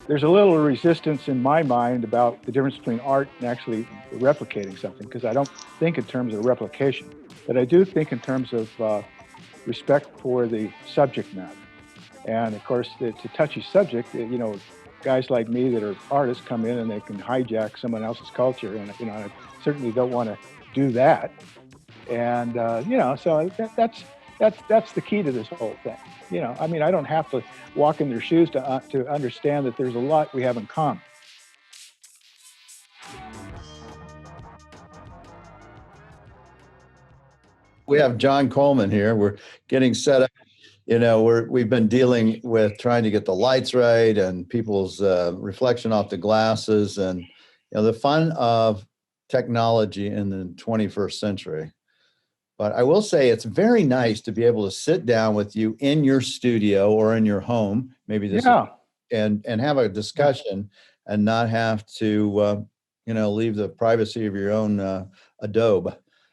there's a little resistance in my mind about the difference between art and actually replicating something, because I don't think in terms of replication, but I do think in terms of respect for the subject matter. And of course, it's a touchy subject. Guys like me that are artists come in and they can hijack someone else's culture, and I certainly don't want to do that. And so that's the key to this whole thing. I don't have to walk in their shoes to understand that there's a lot we have in common. We have John Coleman here. We're getting set up. We've been dealing with trying to get the lights right and people's reflection off the glasses, and the fun of technology in the 21st century. But I will say it's very nice to be able to sit down with you in your studio or in your home, maybe and have a discussion and not have to, leave the privacy of your own Adobe.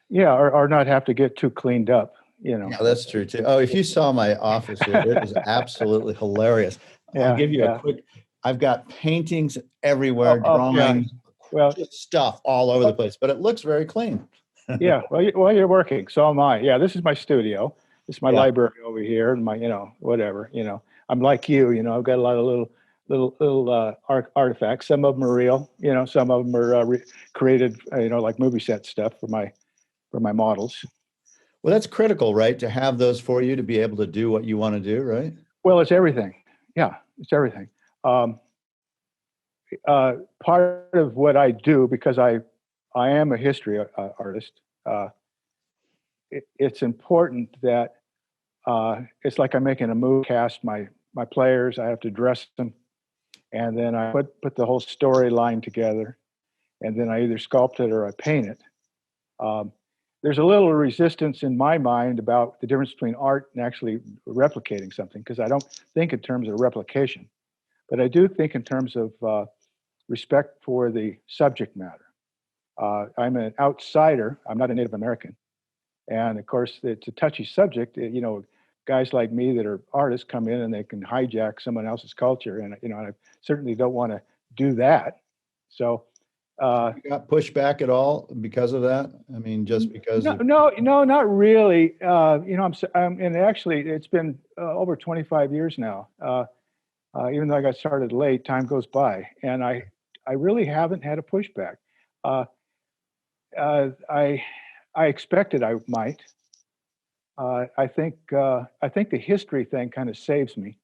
Yeah, or not have to get too cleaned up. Yeah, that's true too. Oh, if you saw my office here, it is absolutely hilarious. I'll give you a quick. I've got paintings everywhere, drawings, just stuff all over the place, but it looks very clean. Yeah, well, you're working, so am I. Yeah, this is my studio. This is my library over here, and my, whatever. I'm like you. I've got a lot of little artifacts. Some of them are real. Some of them are created. Like movie set stuff for my models. Well, that's critical, right? To have those for you to be able to do what you want to do, right? Well, it's everything. Yeah, it's everything. Part of what I do, because I am a history artist, it's important that it's like I'm making a movie. Cast my players. I have to dress them, and then I put the whole storyline together, and then I either sculpt it or I paint it. There's a little resistance in my mind about the difference between art and actually replicating something, because I don't think in terms of replication, but I do think in terms of respect for the subject matter. I'm an outsider. I'm not a Native American. And of course, it's a touchy subject. Guys like me that are artists come in and they can hijack someone else's culture. And, I certainly don't want to do that. So, you got pushback at all because of that? I mean, just because? No, not really. And actually, it's been over 25 years now. Even though I got started late, time goes by, and I really haven't had a pushback. I expected I might. I think the history thing kind of saves me.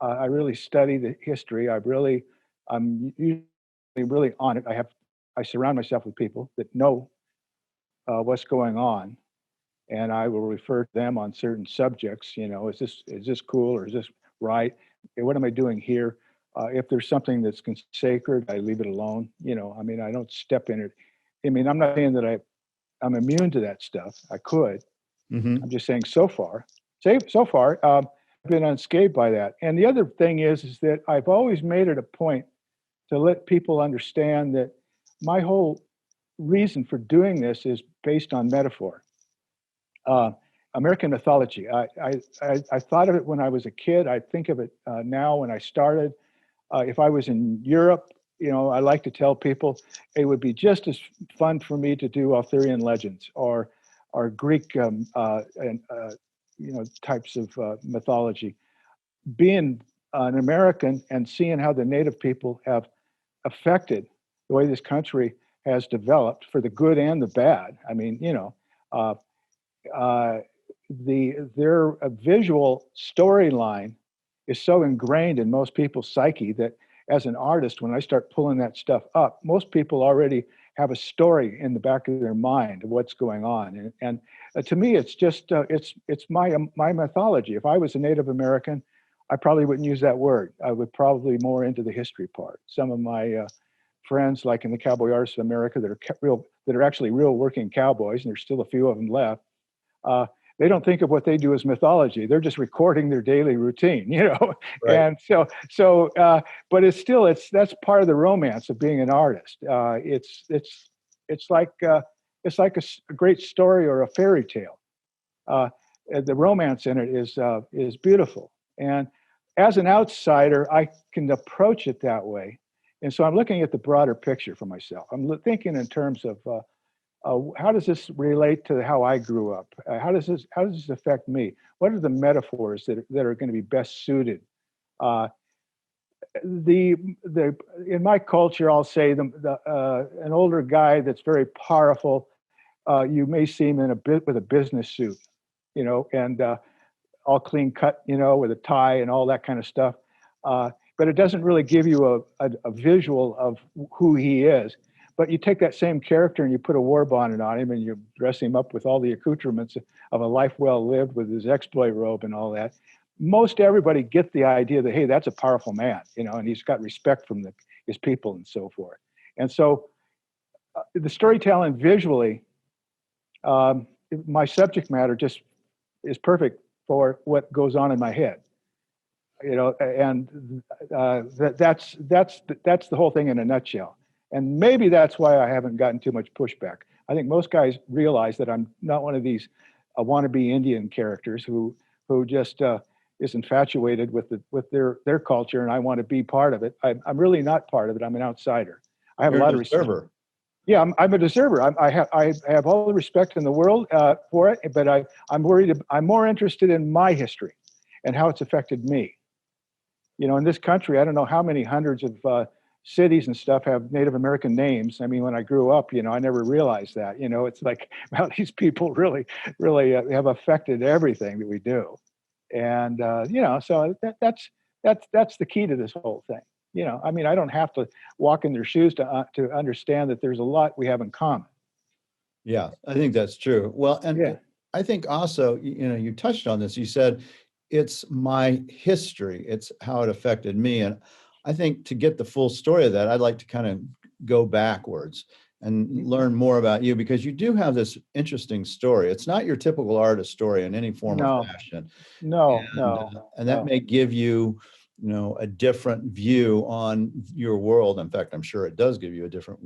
I really study the history. I'm usually really on it. I surround myself with people that know what's going on, and I will refer to them on certain subjects. Is this cool, or is this right? What am I doing here? If there's something that's sacred, I leave it alone. I don't step in it. I'm not saying that I'm immune to that stuff. I could. Mm-hmm. I'm just saying so far, I've been unscathed by that. And the other thing is that I've always made it a point to let people understand that my whole reason for doing this is based on metaphor. American mythology. I thought of it when I was a kid. I think of it now when I started. If I was in Europe, I like to tell people it would be just as fun for me to do Arthurian legends or Greek types of mythology. Being an American and seeing how the Native people have affected the way this country has developed for the good and the bad. Their visual storyline is so ingrained in most people's psyche that as an artist, when I start pulling that stuff up, most people already have a story in the back of their mind of what's going on. And to me, it's just, it's my mythology. If I was a Native American, I probably wouldn't use that word. I would probably more into the history part. Some of my friends, like in the Cowboy Artists of America, that are actually real working cowboys, and there's still a few of them left. They don't think of what they do as mythology. They're just recording their daily routine, Right. And but that's part of the romance of being an artist. It's like a great story or a fairy tale. The romance in it is beautiful, and as an outsider, I can approach it that way. And so I'm looking at the broader picture for myself. I'm thinking in terms of how does this relate to how I grew up? How does this affect me? What are the metaphors that are going to be best suited? Uh, the in my culture, I'll say an older guy that's very powerful. You may see him in a bit with a business suit, and all clean cut, with a tie and all that kind of stuff. But it doesn't really give you a visual of who he is. But you take that same character and you put a war bonnet on him and you dress him up with all the accoutrements of a life well lived with his exploit robe and all that. Most everybody get the idea that, hey, that's a powerful man, and he's got respect from his people and so forth. And so the storytelling visually, my subject matter just is perfect for what goes on in my head, and that's the whole thing in a nutshell. And maybe that's why I haven't gotten too much pushback. I think most guys realize that I'm not one of these wannabe Indian characters who just is infatuated with their culture, and I want to be part of it. I'm really not part of it. I'm an outsider. I have You're a lot an of respect. observer. Yeah, I'm a deserver. I have all the respect in the world for it, but I'm worried. I'm more interested in my history and how it's affected me. In this country, I don't know how many hundreds of cities and stuff have Native American names. I mean, when I grew up, I never realized that. It's like, well, these people really, really have affected everything that we do, and so that's the key to this whole thing. I mean, I don't have to walk in their shoes to understand that there's a lot we have in common. Yeah, I think that's true. Well, and Yeah. I think also, you touched on this. You said it's my history. It's how it affected me. And I think to get the full story of that, I'd like to kind of go backwards and learn more about you, because you do have this interesting story. It's not your typical artist story in any form or fashion. And that may give you, a different view on your world. In fact, I'm sure it does give you a different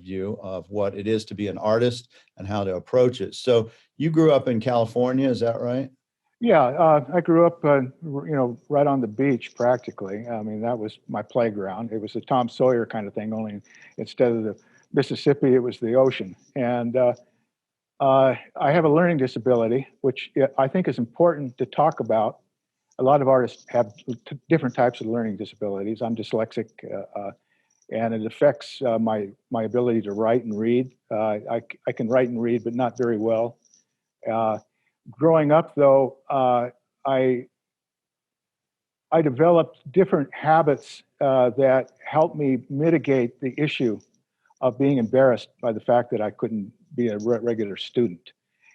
view of what it is to be an artist and how to approach it. So you grew up in California, is that right? Yeah, I grew up, right on the beach practically. I mean, that was my playground. It was a Tom Sawyer kind of thing, only instead of the Mississippi, it was the ocean. And I have a learning disability, which I think is important to talk about. A lot of artists have different types of learning disabilities. I'm dyslexic, and it affects my ability to write and read. I can write and read, but not very well. Growing up, though, I developed different habits that helped me mitigate the issue of being embarrassed by the fact that I couldn't be a regular student.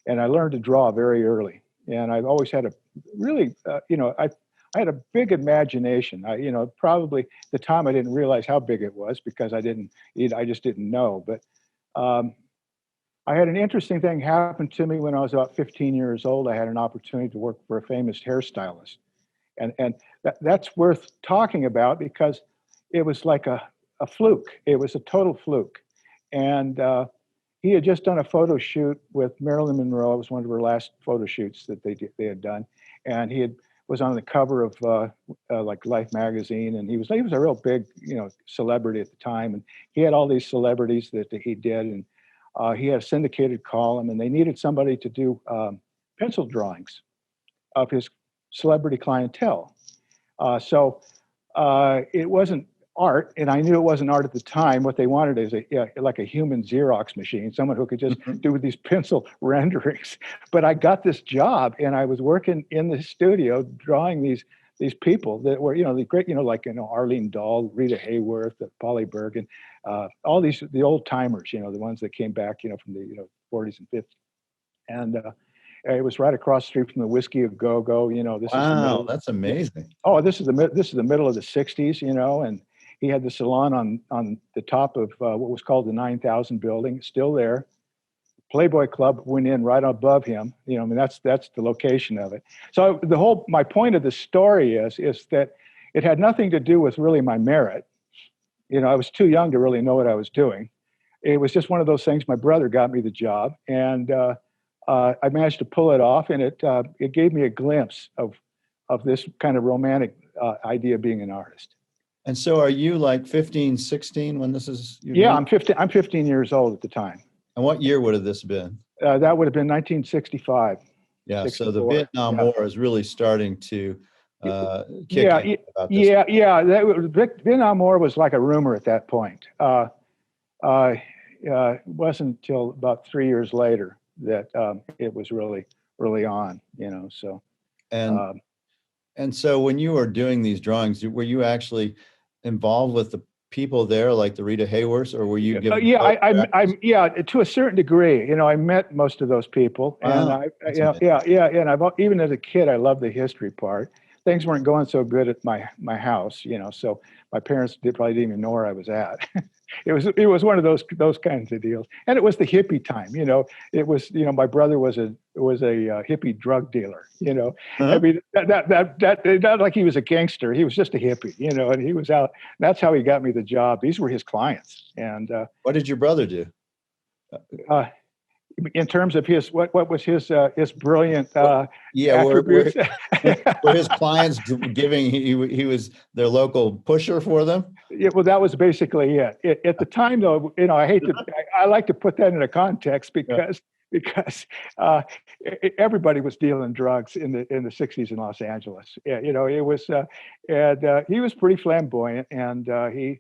And I learned to draw very early. And I've always had a really, I had a big imagination. Probably at the time I didn't realize how big it was because I just didn't know. But I had an interesting thing happen to me when I was about 15 years old. I had an opportunity to work for a famous hairstylist. And that's worth talking about because it was like a fluke. It was a total fluke. And he had just done a photo shoot with Marilyn Monroe. It was one of her last photo shoots that they had done. And he was on the cover of like Life magazine. And he was a real big, celebrity at the time. And he had all these celebrities that he did. And he had a syndicated column, and they needed somebody to do pencil drawings of his celebrity clientele. So it wasn't art, and I knew it wasn't art at the time. What they wanted is like a human Xerox machine, someone who could just do these pencil renderings. But I got this job, and I was working in the studio drawing these people that were, the great, like, Arlene Dahl, Rita Hayworth, Polly Bergen, all the old timers, the ones that came back, from the 40s and 50s. And it was right across the street from the Whiskey a Go-Go. This is the middle. That's amazing. Oh, this is the middle of the 60s, and he had the salon on the top of what was called the 9000 building, still there. Playboy Club went in right above him. That's the location of it. So my point of the story is that it had nothing to do with really my merit. I was too young to really know what I was doing. It was just one of those things. My brother got me the job, and I managed to pull it off, and it gave me a glimpse of this kind of romantic idea of being an artist. And so are you like 15, 16 when this is? Yeah, I'm 15 years old at the time. And what year would have this been? That would have been 1965. Yeah, 64. so the Vietnam War is really starting to kick Yeah, in about this. yeah. Vietnam War was like a rumor at that point. It wasn't until about 3 years later that it was really on, you know. So, and so when you were doing these drawings, were you actually involved with the people there, like the Rita Hayworths, or were you given? Yeah, to a certain degree. You know, I met most of those people, Wow, and and I've even as a kid, I loved the history part. Things weren't going so good at my house, you know, so my parents probably didn't even know where I was at. It was one of those kinds of deals, and it was the hippie time, you know. It was, you know, my brother was a hippie drug dealer, you know. I mean, that not like he was a gangster. He was just a hippie, you know, and he was out. That's how he got me the job. These were his clients. And what did your brother do? In terms of his what was his brilliant were his clients giving he was their local pusher for them? Yeah, well, that was basically it. At the time, though, you know, I like to put that in a context because everybody was dealing drugs in the 60s in Los Angeles. Yeah, you know, it was and he was pretty flamboyant, and he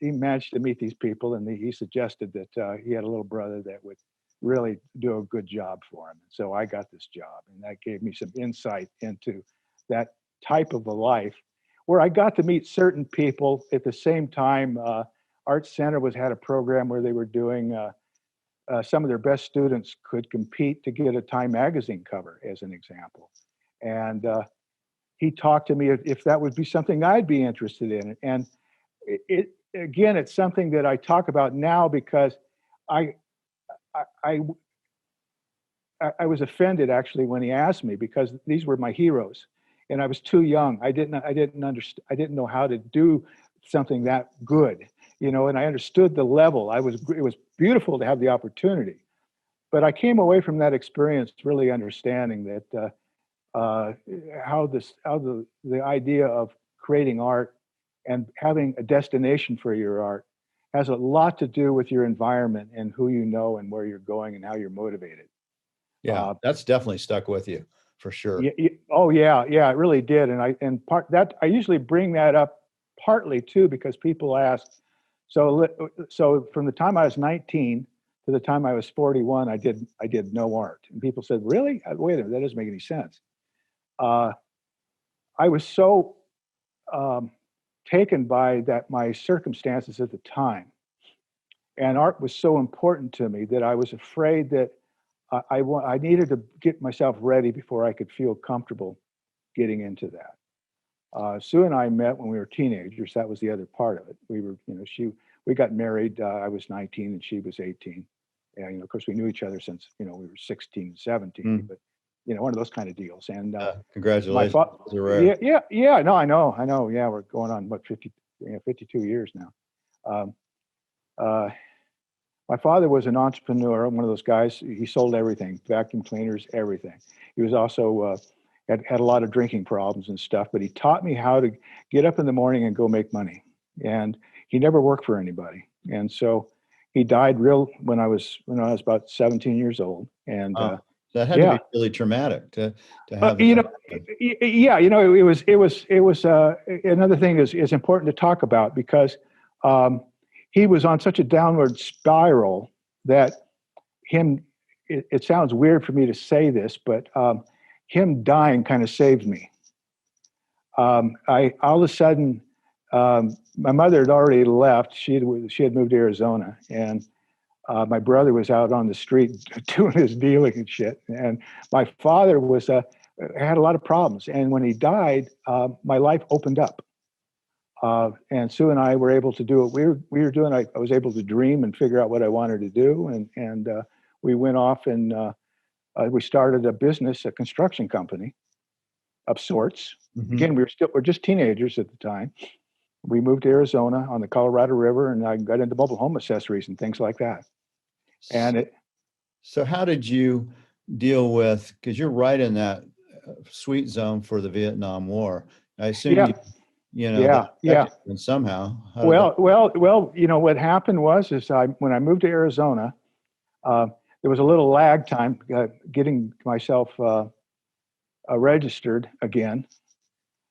managed to meet these people, and he suggested that he had a little brother that would really do a good job for him. And so I got this job, and that gave me some insight into that type of a life where I got to meet certain people at the same time. Art Center had a program where they were doing some of their best students could compete to get a Time magazine cover, as an example. And he talked to me if that would be something I'd be interested in. And again, it's something that I talk about now because I was offended actually when he asked me, because these were my heroes, and I was too young. I didn't understand. I didn't know how to do something that good, you know. And I understood the level. It was beautiful to have the opportunity, but I came away from that experience really understanding that how the idea of creating art and having a destination for your art has a lot to do with your environment and who you know and where you're going and how you're motivated. Yeah, that's definitely stuck with you for sure. Oh yeah, it really did. And I usually bring that up partly too because people ask. So from the time I was 19 to the time I was 41, I did no art, and people said, "Really? Wait a minute, that doesn't make any sense." I was so taken by my circumstances at the time, and art was so important to me that I was afraid that I needed to get myself ready before I could feel comfortable getting into that. Sue and I met when we were teenagers. That was the other part of it. We were, you know, we got married. I was 19 and she was 18. And, you know, of course, we knew each other since, you know, we were 16, 17. But, you know, one of those kind of deals. And congratulations. Yeah. No, I know. Yeah, we're going on 52 years now. My father was an entrepreneur, one of those guys. He sold everything, vacuum cleaners, everything. He was also had a lot of drinking problems and stuff, but he taught me how to get up in the morning and go make money. And he never worked for anybody. And so he died when I was about 17 years old. And that had to be really traumatic to have. You know, yeah, you know, it was another thing is important to talk about because he was on such a downward spiral that it sounds weird for me to say this, but him dying kind of saved me. All of a sudden, my mother had already left. She had moved to Arizona, and my brother was out on the street doing his dealing and shit. And my father had a lot of problems. And when he died, my life opened up. And Sue and I were able to do what we were doing. I was able to dream and figure out what I wanted to do. And we went off and we started a business, a construction company of sorts. Mm-hmm. Again, we're just teenagers at the time. We moved to Arizona on the Colorado River, and I got into mobile home accessories and things like that. And so how did you deal with, because you're right in that sweet zone for the Vietnam War, I assume Yeah, they yeah, yeah. affected you somehow. How did that? Well. What happened was when I moved to Arizona, uh, there was a little lag time getting myself registered again,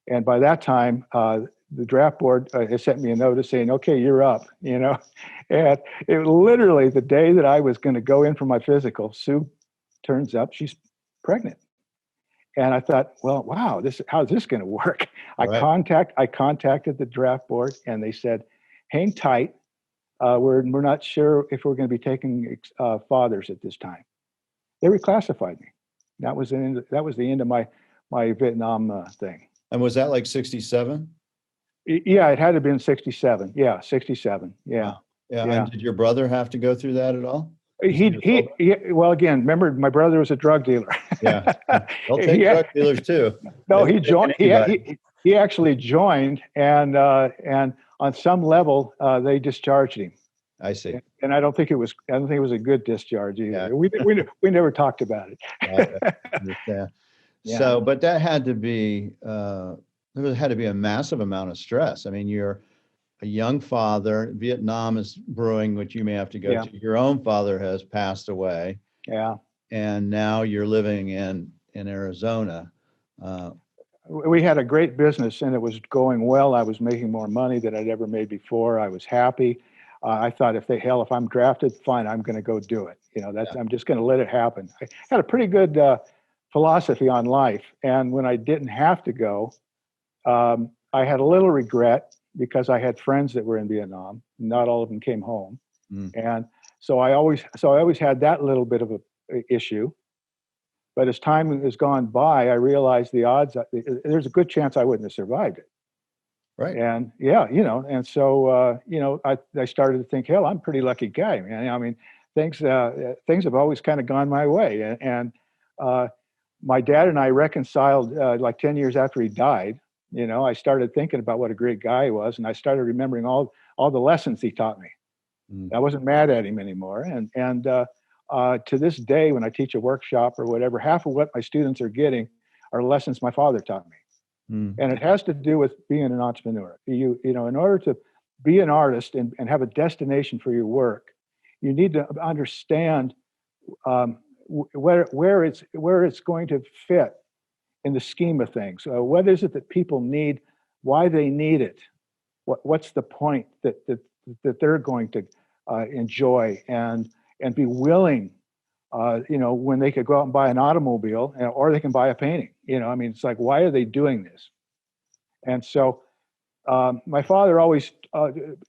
and by that time, the draft board had sent me a notice saying, "Okay, you're up." And it literally the day that I was going to go in for my physical, Sue turns up. She's pregnant. And I thought, well, wow, how's this going to work? Right. I contacted the draft board, and they said, hang tight. We're not sure if we're going to be taking fathers at this time. They reclassified me. That was the end of my Vietnam thing. And was that like 67? Yeah, it had to have been 67. Yeah, 67. Yeah, Wow. Yeah. yeah. And did your brother have to go through that at all? Was he told that? Well, again, remember my brother was a drug dealer. Yeah. They'll take he, drug dealers too. No, They'll he take joined. anybody. He actually joined, and on some level, they discharged him. I see. And I don't think it was a good discharge either. Yeah. We never talked about it. I understand. Yeah. So, but that had to be, there had to be a massive amount of stress. I mean, you're a young father. Vietnam is brewing, which you may have to go Yeah. to. Your own father has passed away, Yeah. and now you're living in Arizona. We had a great business, and it was going well. I was making more money than I'd ever made before. I was happy. I thought, if I'm drafted, fine, I'm going to go do it. I'm just going to let it happen. I had a pretty good philosophy on life, and when I didn't have to go, I had a little regret because I had friends that were in Vietnam. Not all of them came home, and so I always had that little bit of a issue. But as time has gone by, I realized the odds. There's a good chance I wouldn't have survived it. Right. And yeah, and so I started to think, hell, I'm a pretty lucky guy, man. I mean, things have always kind of gone my way, and my dad and I reconciled like 10 years after he died. I started thinking about what a great guy he was, and I started remembering all the lessons he taught me. I wasn't mad at him anymore, and to this day, when I teach a workshop or whatever, half of what my students are getting are lessons my father taught me. And it has to do with being an entrepreneur. In order to be an artist and have a destination for your work, you need to understand where it's going to fit in the scheme of things. What is it that people need? Why they need it? What's the point that they're going to enjoy and be willing? When they could go out and buy an automobile, or they can buy a painting. It's like, why are they doing this? And so my father always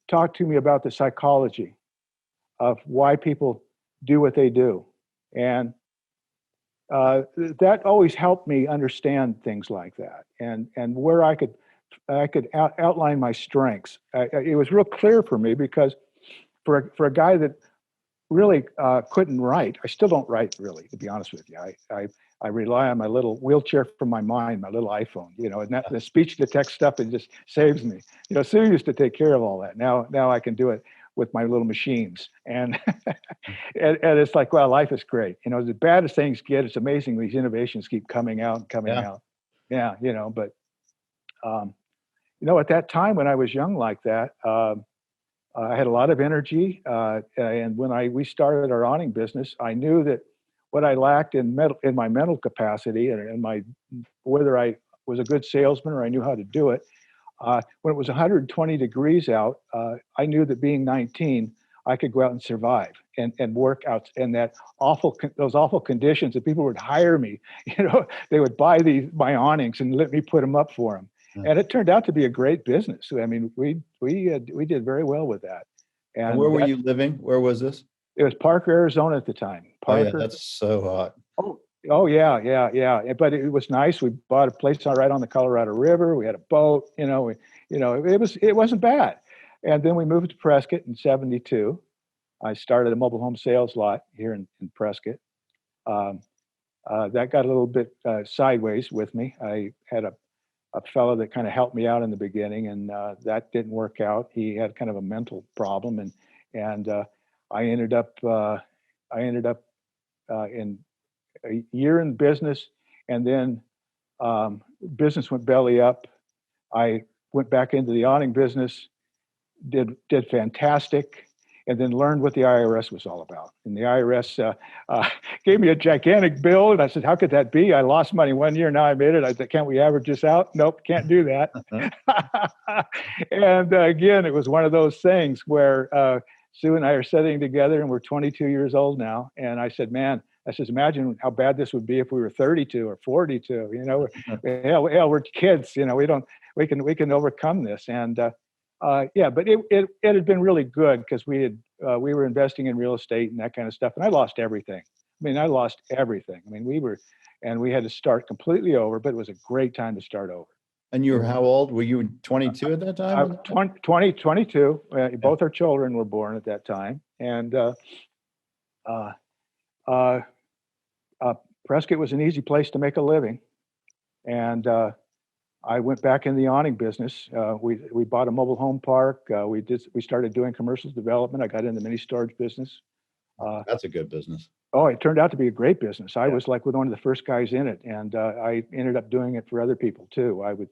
talked to me about the psychology of why people do what they do. And that always helped me understand things like that, and where I could outline my strengths. It was real clear for me because for a guy that really couldn't write. I still don't write, really, to be honest with you. I rely on my little wheelchair from my mind, my little iPhone, and that the speech to text stuff, it just saves me. Sue used to take care of all that. Now I can do it with my little machines. And and it's like, well, life is great. As bad as things get, it's amazing these innovations keep coming out and coming out. Yeah, but at that time when I was young like that, I had a lot of energy, and when we started our awning business, I knew that what I lacked in my mental capacity and whether I was a good salesman or I knew how to do it. When it was 120 degrees out, I knew that being 19, I could go out and survive and work out in those awful conditions that people would hire me. They would buy my awnings and let me put them up for them. And it turned out to be a great business. I mean, we did very well with that. And where were you living? Where was this? It was Parker, Arizona at the time. Parker. Oh yeah, that's so hot. Oh yeah. But it was nice. We bought a place right on the Colorado River. We had a boat. It wasn't bad. And then we moved to Prescott in '72. I started a mobile home sales lot here in Prescott. That got a little bit sideways with me. I had a fellow that kind of helped me out in the beginning, and that didn't work out. He had kind of a mental problem, and I ended up in a year in business, and then business went belly up, I went back into the awning business, did fantastic, and then learned what the IRS was all about. And the IRS gave me a gigantic bill, and I said, "How could that be? I lost money one year, now I made it." I said, "Can't we average this out?" Nope, can't do that. And again, it was one of those things where Sue and I are sitting together, and we're 22 years old now. And I said, "Man," I says, "imagine how bad this would be if we were 32 or 42. You know, hell, we're kids. You know, we can overcome this." And yeah, but it had been really good because we were investing in real estate and that kind of stuff, and I lost everything. I mean, I lost everything. I mean, we had to start completely over, but it was a great time to start over. And you were how old? Were you 22 at that time? 22. Both our children were born at that time, and Prescott was an easy place to make a living, and I went back in the awning business. We bought a mobile home park. We started doing commercial development. I got in the mini storage business. That's a good business. Oh, it turned out to be a great business. I was like one of the first guys in it, and I ended up doing it for other people too. I would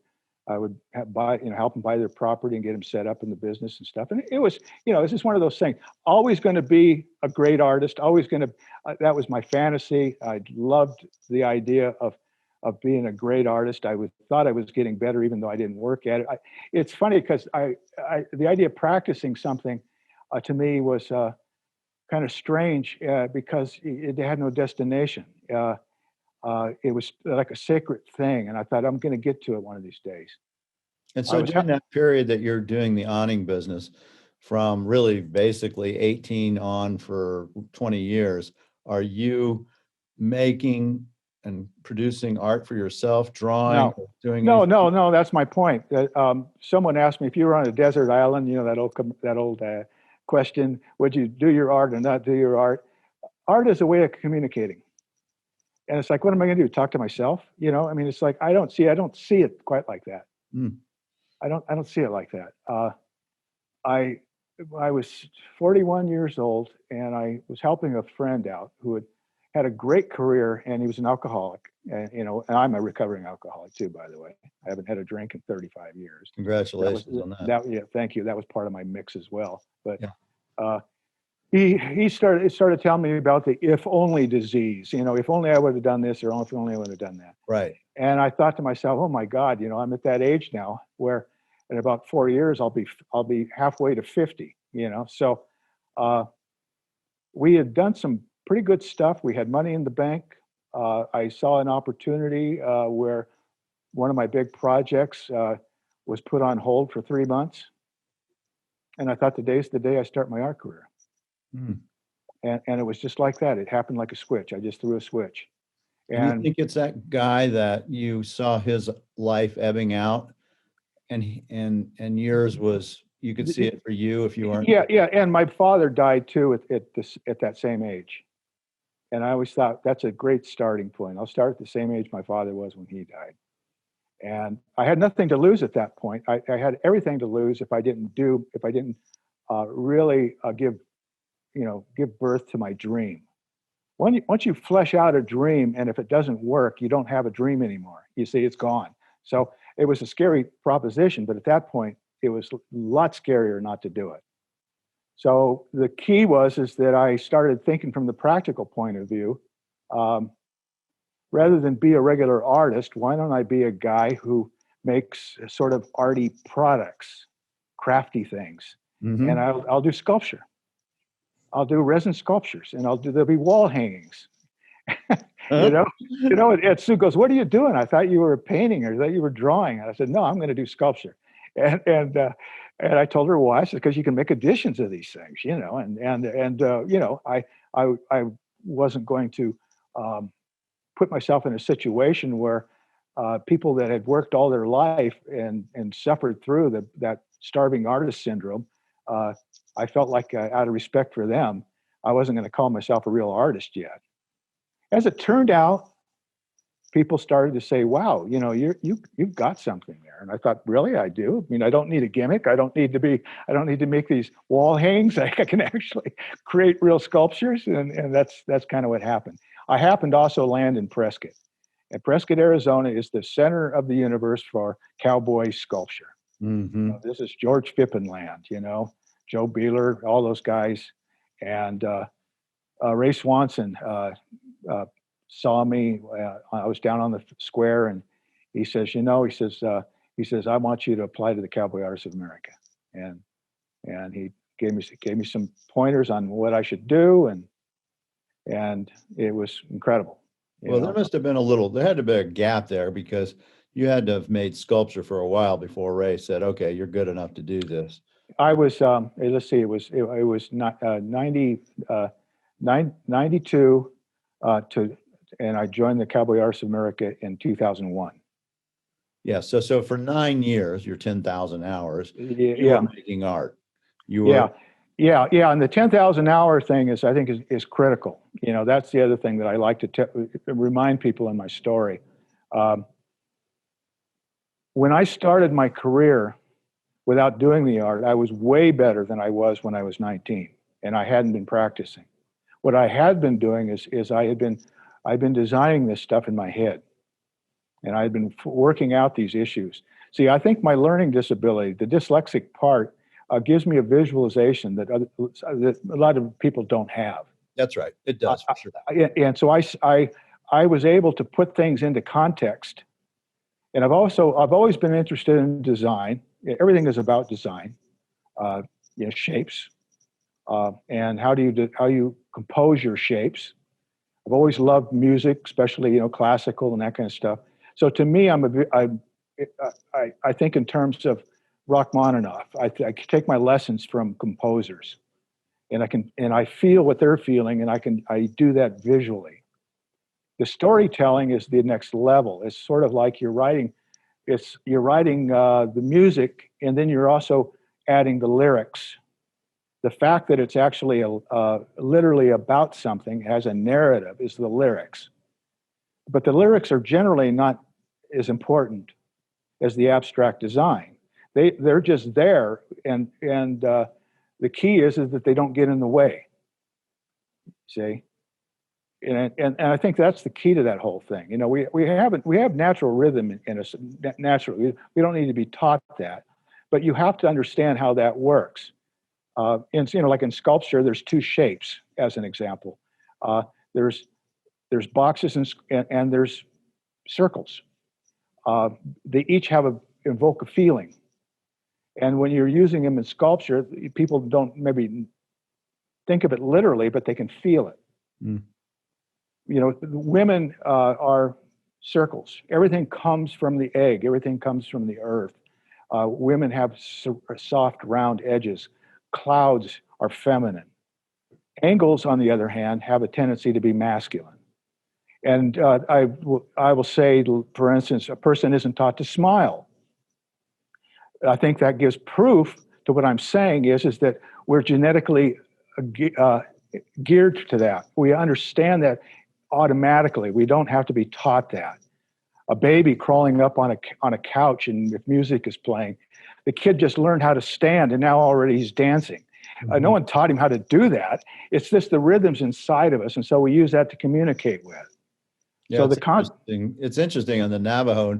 help them buy their property and get them set up in the business and stuff. And it was, it's just one of those things. Always going to be a great artist. Always going to. That was my fantasy. I loved the idea of being a great artist. Thought I was getting better, even though I didn't work at it. It's funny because the idea of practicing something to me was kind of strange because it had no destination. It was like a sacred thing, and I thought I'm going to get to it one of these days. And so during that period that you're doing the awning business, from really basically 18 on for 20 years, are you making and producing art for yourself, drawing, doing anything? No. That's my point. Someone asked me, if you were on a desert island, that old question, would you do your art or not do your art? Art is a way of communicating. And it's like, what am I going to do? Talk to myself? I mean, it's like, I don't see it quite like that. Mm. I don't see it like that. I was 41 years old, and I was helping a friend out who had a great career, and he was an alcoholic. And I'm a recovering alcoholic too, by the way. I haven't had a drink in 35 years. Congratulations on that. Yeah, thank you. That was part of my mix as well. But he started telling me about the if only disease. If only I would have done this, or if only I would have done that. Right. And I thought to myself, oh my God, I'm at that age now where in about 4 years I'll be halfway to 50. So we had done some pretty good stuff. We had money in the bank. I saw an opportunity where one of my big projects was put on hold for 3 months. And I thought, today's the day I start my art career. Mm. And it was just like that. It happened like a switch. I just threw a switch. And you think it's that guy that you saw his life ebbing out, and yours was, you could see it for you if you weren't. Yeah. And my father died too at that same age. And I always thought that's a great starting point. I'll start at the same age my father was when he died. And I had nothing to lose at that point. I had everything to lose if I didn't really give birth to my dream. Once you flesh out a dream, and if it doesn't work, you don't have a dream anymore. You see, it's gone. So it was a scary proposition, but at that point, it was a lot scarier not to do it. So the key is that I started thinking from the practical point of view. Rather than be a regular artist, why don't I be a guy who makes sort of arty products, crafty things? Mm-hmm. And I'll do sculpture. I'll do resin sculptures, and there'll be wall hangings. And Sue goes, "What are you doing? I thought you were painting, or that you were drawing." And I said, "No, I'm going to do sculpture." And I told her why. I said, "Because you can make editions of these things, I wasn't going to put myself in a situation where people that had worked all their life and suffered through that starving artist syndrome. I felt like out of respect for them, I wasn't going to call myself a real artist yet. As it turned out, people started to say, "Wow, you've got something there." And I thought, really, I do? I mean, I don't need a gimmick. I don't need to make these wall hangs. I can actually create real sculptures, and that's kind of what happened. I happened to also land in Prescott, And Prescott, Arizona is the center of the universe for cowboy sculpture. Mm-hmm. This is George Pippin land, Joe Beeler, all those guys. And Ray Swanson saw me. I was down on the square, and he says, he says, I want you to apply to the Cowboy Artists of America. And he gave me some pointers on what I should do, and it was incredible. Well, there must have been there had to be a gap there, because you had to have made sculpture for a while before Ray said, okay, you're good enough to do this. I was, let's see, it was not 92 and I joined the Cowboy Artists of America in 2001. Yeah. So for 9 years, your 10,000 hours, you were making art. You were. Yeah. And the 10,000 hour thing is, I think, is critical. That's the other thing that I like to remind people in my story. When I started my career without doing the art, I was way better than I was when I was 19, and I hadn't been practicing. What I had been doing is I've been designing this stuff in my head, and I've been working out these issues. See, I think my learning disability, the dyslexic part, gives me a visualization that a lot of people don't have. That's right. It does, for sure. And so I was able to put things into context. And I've always been interested in design. Everything is about design, shapes, and how you compose your shapes. I've always loved music, especially classical and that kind of stuff. So to me, I think in terms of Rachmaninoff. I take my lessons from composers, and I feel what they're feeling, and I do that visually. The storytelling is the next level. It's sort of like you're writing the music, and then you're also adding the lyrics. The fact that it's actually literally about something, has a narrative, is the lyrics. But the lyrics are generally not as important as the abstract design. They're just there, and the key is that they don't get in the way. See, and I think that's the key to that whole thing. We have natural rhythm in us. Naturally, we don't need to be taught that, but you have to understand how that works. Like in sculpture, there's two shapes, as an example. There's boxes and there's circles. They each evoke a feeling. And when you're using them in sculpture, people don't maybe think of it literally, but they can feel it. Mm. Women are circles. Everything comes from the egg. Everything comes from the earth. Women have soft, round edges. Clouds are feminine. Angles, on the other hand, have a tendency to be masculine. And I will say, for instance, a person isn't taught to smile. I think that gives proof to what I'm saying is that we're genetically geared to that. We understand that automatically. We don't have to be taught that. A baby crawling up on a couch, and if music is playing, the kid just learned how to stand, and now already he's dancing. Mm-hmm. No one taught him how to do that. It's just the rhythms inside of us, and so we use that to communicate with. Yeah, so it's interesting on the Navajo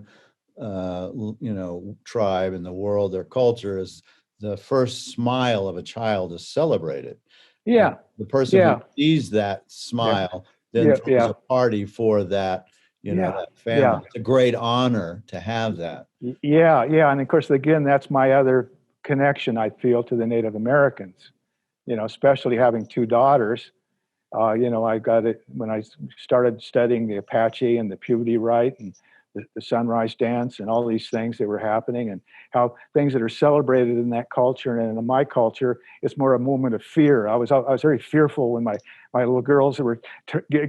tribe in the world. Their culture is the first smile of a child is celebrated. Yeah. And the person who sees that smile then throws a party for that, that family. Yeah. It's a great honor to have that. Yeah. And of course, again, that's my other connection I feel to the Native Americans, especially having two daughters. I got it when I started studying the Apache and the puberty rite and the sunrise dance and all these things that were happening, and how things that are celebrated in that culture and in my culture, it's more a moment of fear. I was very fearful when my little girls were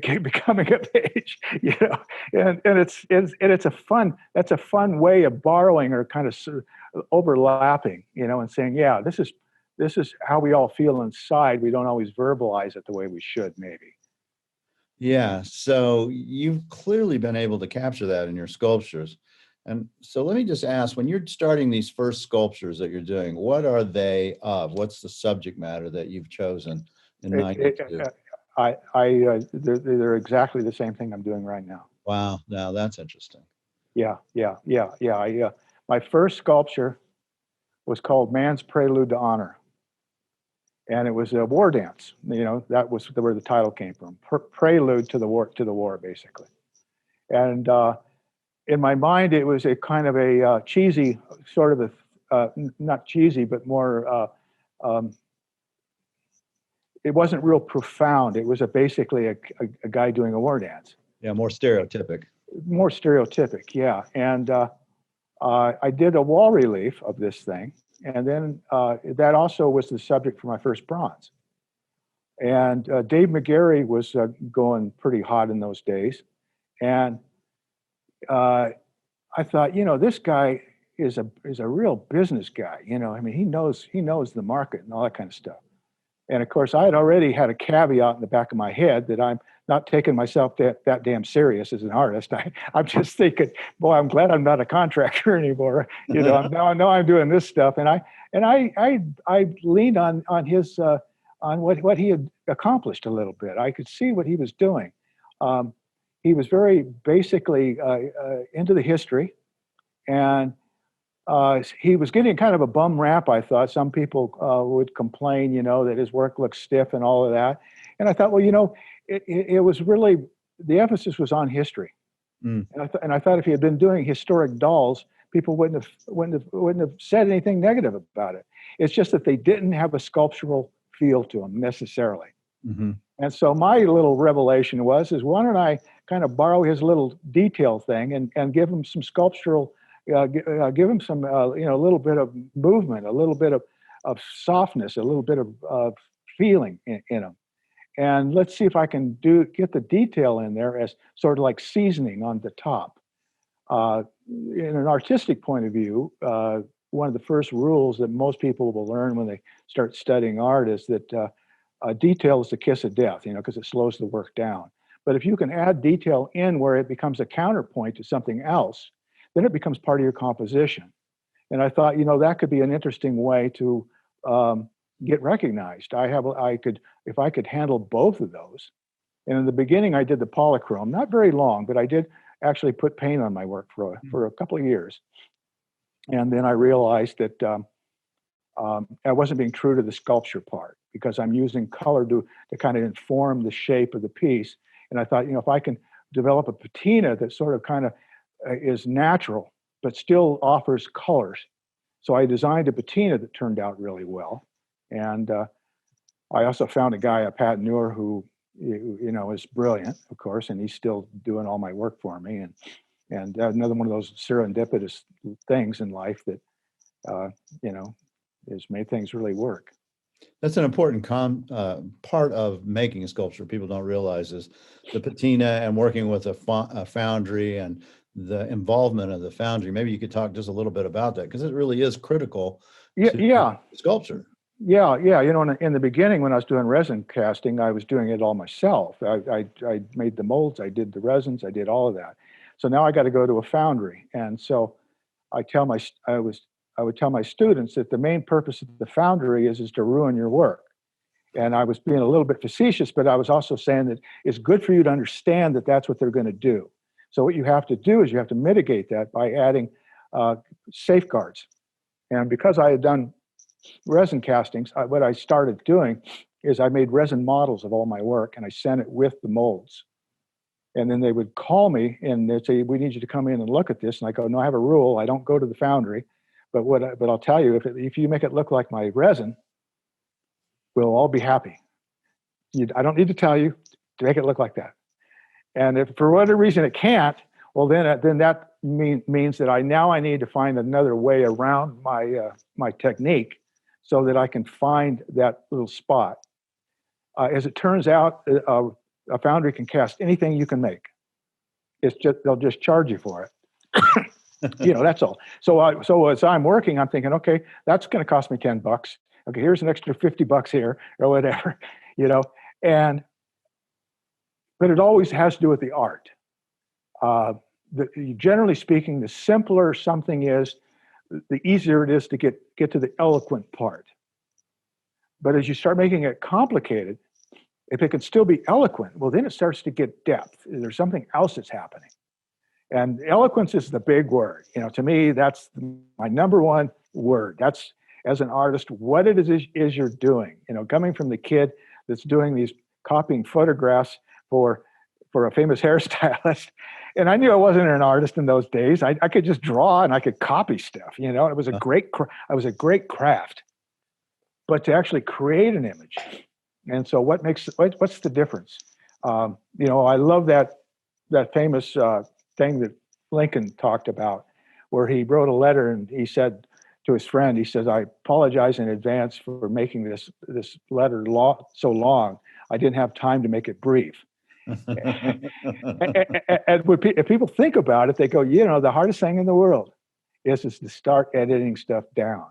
becoming of age, and it's a fun way of borrowing or kind of overlapping, and saying, yeah, this is how we all feel inside. We don't always verbalize it the way we should, maybe. Yeah, so you've clearly been able to capture that in your sculptures. And so let me just ask, when you're starting these first sculptures that you're doing, what are they of? What's the subject matter that you've chosen in 92? They're exactly the same thing I'm doing right now. Wow. Now that's interesting. Yeah, yeah, yeah, yeah. My first sculpture was called Man's Prelude to Honor. And it was a war dance. That was where the title came from. Prelude to the war, basically. And in my mind, it was a kind of a cheesy, sort of not cheesy, but more, it wasn't real profound. It was basically a guy doing a war dance. Yeah, more stereotypic. More stereotypic, yeah. And I did a wall relief of this thing. And then that also was the subject for my first bronze. And Dave McGarry was going pretty hot in those days. And I thought, this guy is a real business guy. I mean, he knows the market and all that kind of stuff. And of course, I had already had a caveat in the back of my head that I'm not taking myself that damn serious as an artist. I'm just thinking, boy, I'm glad I'm not a contractor anymore. Now I know I'm doing this stuff, and I leaned on his on what he had accomplished a little bit. I could see what he was doing. He was very basically into the history, and he was getting kind of a bum rap, I thought. Some people would complain, that his work looked stiff and all of that. And I thought, well, it was really, the emphasis was on history. And I thought if he had been doing historic dolls, people wouldn't have said anything negative about it. It's just that they didn't have a sculptural feel to them necessarily. Mm-hmm. And so my little revelation was why don't I kind of borrow his little detail thing and give him some sculptural, give him some, a little bit of movement, a little bit of softness, a little bit of feeling in him. And let's see if I can get the detail in there as sort of like seasoning on the top. In an artistic point of view, one of the first rules that most people will learn when they start studying art is that detail is the kiss of death, because it slows the work down. But if you can add detail in where it becomes a counterpoint to something else, then it becomes part of your composition. And I thought, that could be an interesting way to get recognized. If I could handle both of those. And in the beginning, I did the polychrome, not very long, but I did actually put paint on my work for a couple of years. And then I realized that I wasn't being true to the sculpture part, because I'm using color to kind of inform the shape of the piece. And I thought, if I can develop a patina that sort of kind of is natural, but still offers colors. So I designed a patina that turned out really well. And I also found a guy, a patineur, who, is brilliant, of course, and he's still doing all my work for me. And another one of those serendipitous things in life that, has made things really work. That's an important part of making a sculpture. People don't realize is the patina and working with a foundry and the involvement of the foundry. Maybe you could talk just a little bit about that, because it really is critical to sculpture. Yeah. In the beginning, when I was doing resin casting, I was doing it all myself. I made the molds, I did the resins, I did all of that. So now I got to go to a foundry. And so I would tell my students that the main purpose of the foundry is to ruin your work. And I was being a little bit facetious, but I was also saying that it's good for you to understand that that's what they're going to do. So what you have to do is you have to mitigate that by adding safeguards. And because I had done resin castings, what I started doing is I made resin models of all my work, and I sent it with the molds. And then they would call me and they'd say, we need you to come in and look at this. And I go, no, I have a rule. I don't go to the foundry. But I'll tell you, if you make it look like my resin, we'll all be happy. I don't need to tell you to make it look like that. And if for whatever reason it can't, well, then that means that I need to find another way around my technique so that I can find that little spot. As it turns out, a foundry can cast anything you can make. They'll just charge you for it. That's all. So as I'm working, I'm thinking, okay, that's going to cost me $10. Okay, here's an extra $50 here or whatever, but it always has to do with the art. Generally speaking, the simpler something is, the easier it is to get to the eloquent part. But as you start making it complicated, If it can still be eloquent, well, then it starts to get depth. There's something else that's happening. And eloquence is the big word. To me, that's my number one word. That's, as an artist, what it is you're doing. Coming from the kid that's doing these copying photographs for a famous hairstylist. And I knew I wasn't an artist in those days. I could just draw and I could copy stuff. It was a great craft. But to actually create an image. And so what's the difference? I love that famous thing that Lincoln talked about, where he wrote a letter and he said to his friend, he says, "I apologize in advance for making this letter so long. I didn't have time to make it brief." And if people think about it, they go, the hardest thing in the world is to start editing stuff down.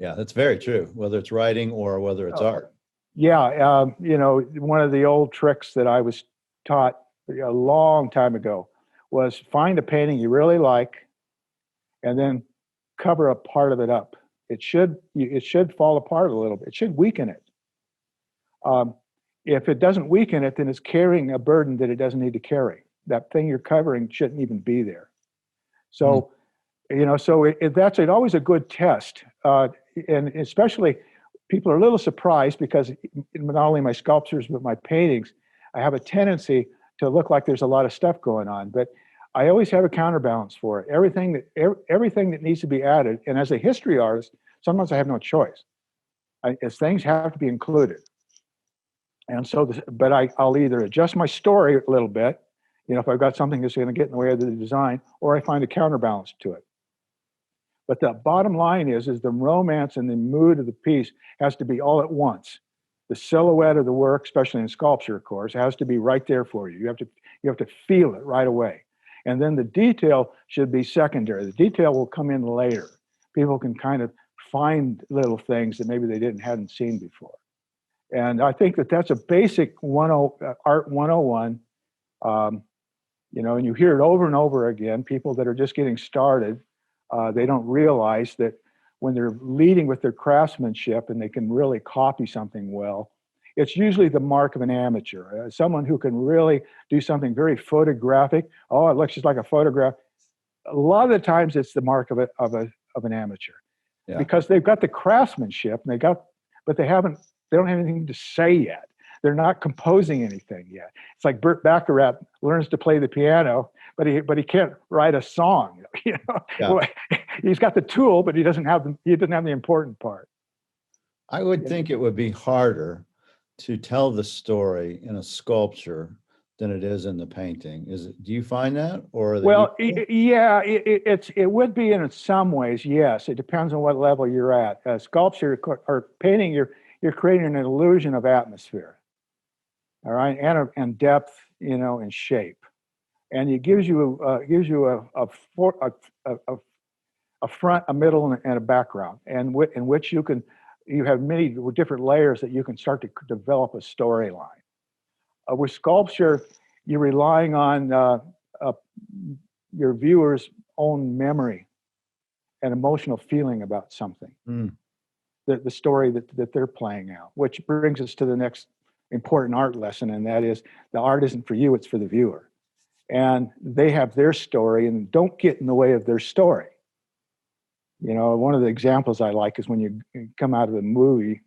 Yeah, that's very true, whether it's writing or whether it's art. Yeah, one of the old tricks that I was taught a long time ago was find a painting you really like and then cover a part of it up. It should fall apart a little bit. It should weaken it. If it doesn't weaken it, then it's carrying a burden that it doesn't need to carry. That thing you're covering shouldn't even be there. So, that's always a good test. And especially people are a little surprised because not only my sculptures, but my paintings, I have a tendency to look like there's a lot of stuff going on, but I always have a counterbalance for it. Everything that needs to be added. And as a history artist, sometimes I have no choice. As things have to be included. And so, I'll either adjust my story a little bit, if I've got something that's going to get in the way of the design, or I find a counterbalance to it. But the bottom line is the romance and the mood of the piece has to be all at once. The silhouette of the work, especially in sculpture, of course, has to be right there for you. You have to feel it right away. And then the detail should be secondary. The detail will come in later. People can kind of find little things that maybe they hadn't seen before. And I think that's a basic art 101. And you hear it over and over again. People that are just getting started, they don't realize that when they're leading with their craftsmanship and they can really copy something well, it's usually the mark of an amateur, someone who can really do something very photographic. Oh, it looks just like a photograph. A lot of the times it's the mark of an amateur, because they've got the craftsmanship and but they don't have anything to say yet. They're not composing anything yet. It's like Burt Bacharach learns to play the piano, but he can't write a song. He's got the tool, but he doesn't have the important part. I would think it would be harder to tell the story in a sculpture than it is in the painting. Do you find that, or? It would be in some ways. Yes, it depends on what level you're at. Sculpture or painting, you're creating an illusion of atmosphere, all right, and depth, and shape, and it gives you a front, a middle, and a background, and in which you have many different layers that you can start to develop a storyline. With sculpture, you're relying on your viewer's own memory and emotional feeling about something. The story that they're playing out, which brings us to the next important art lesson, and that is the art isn't for you, it's for the viewer. And they have their story, and don't get in the way of their story. One of the examples I like is when you come out of a movie,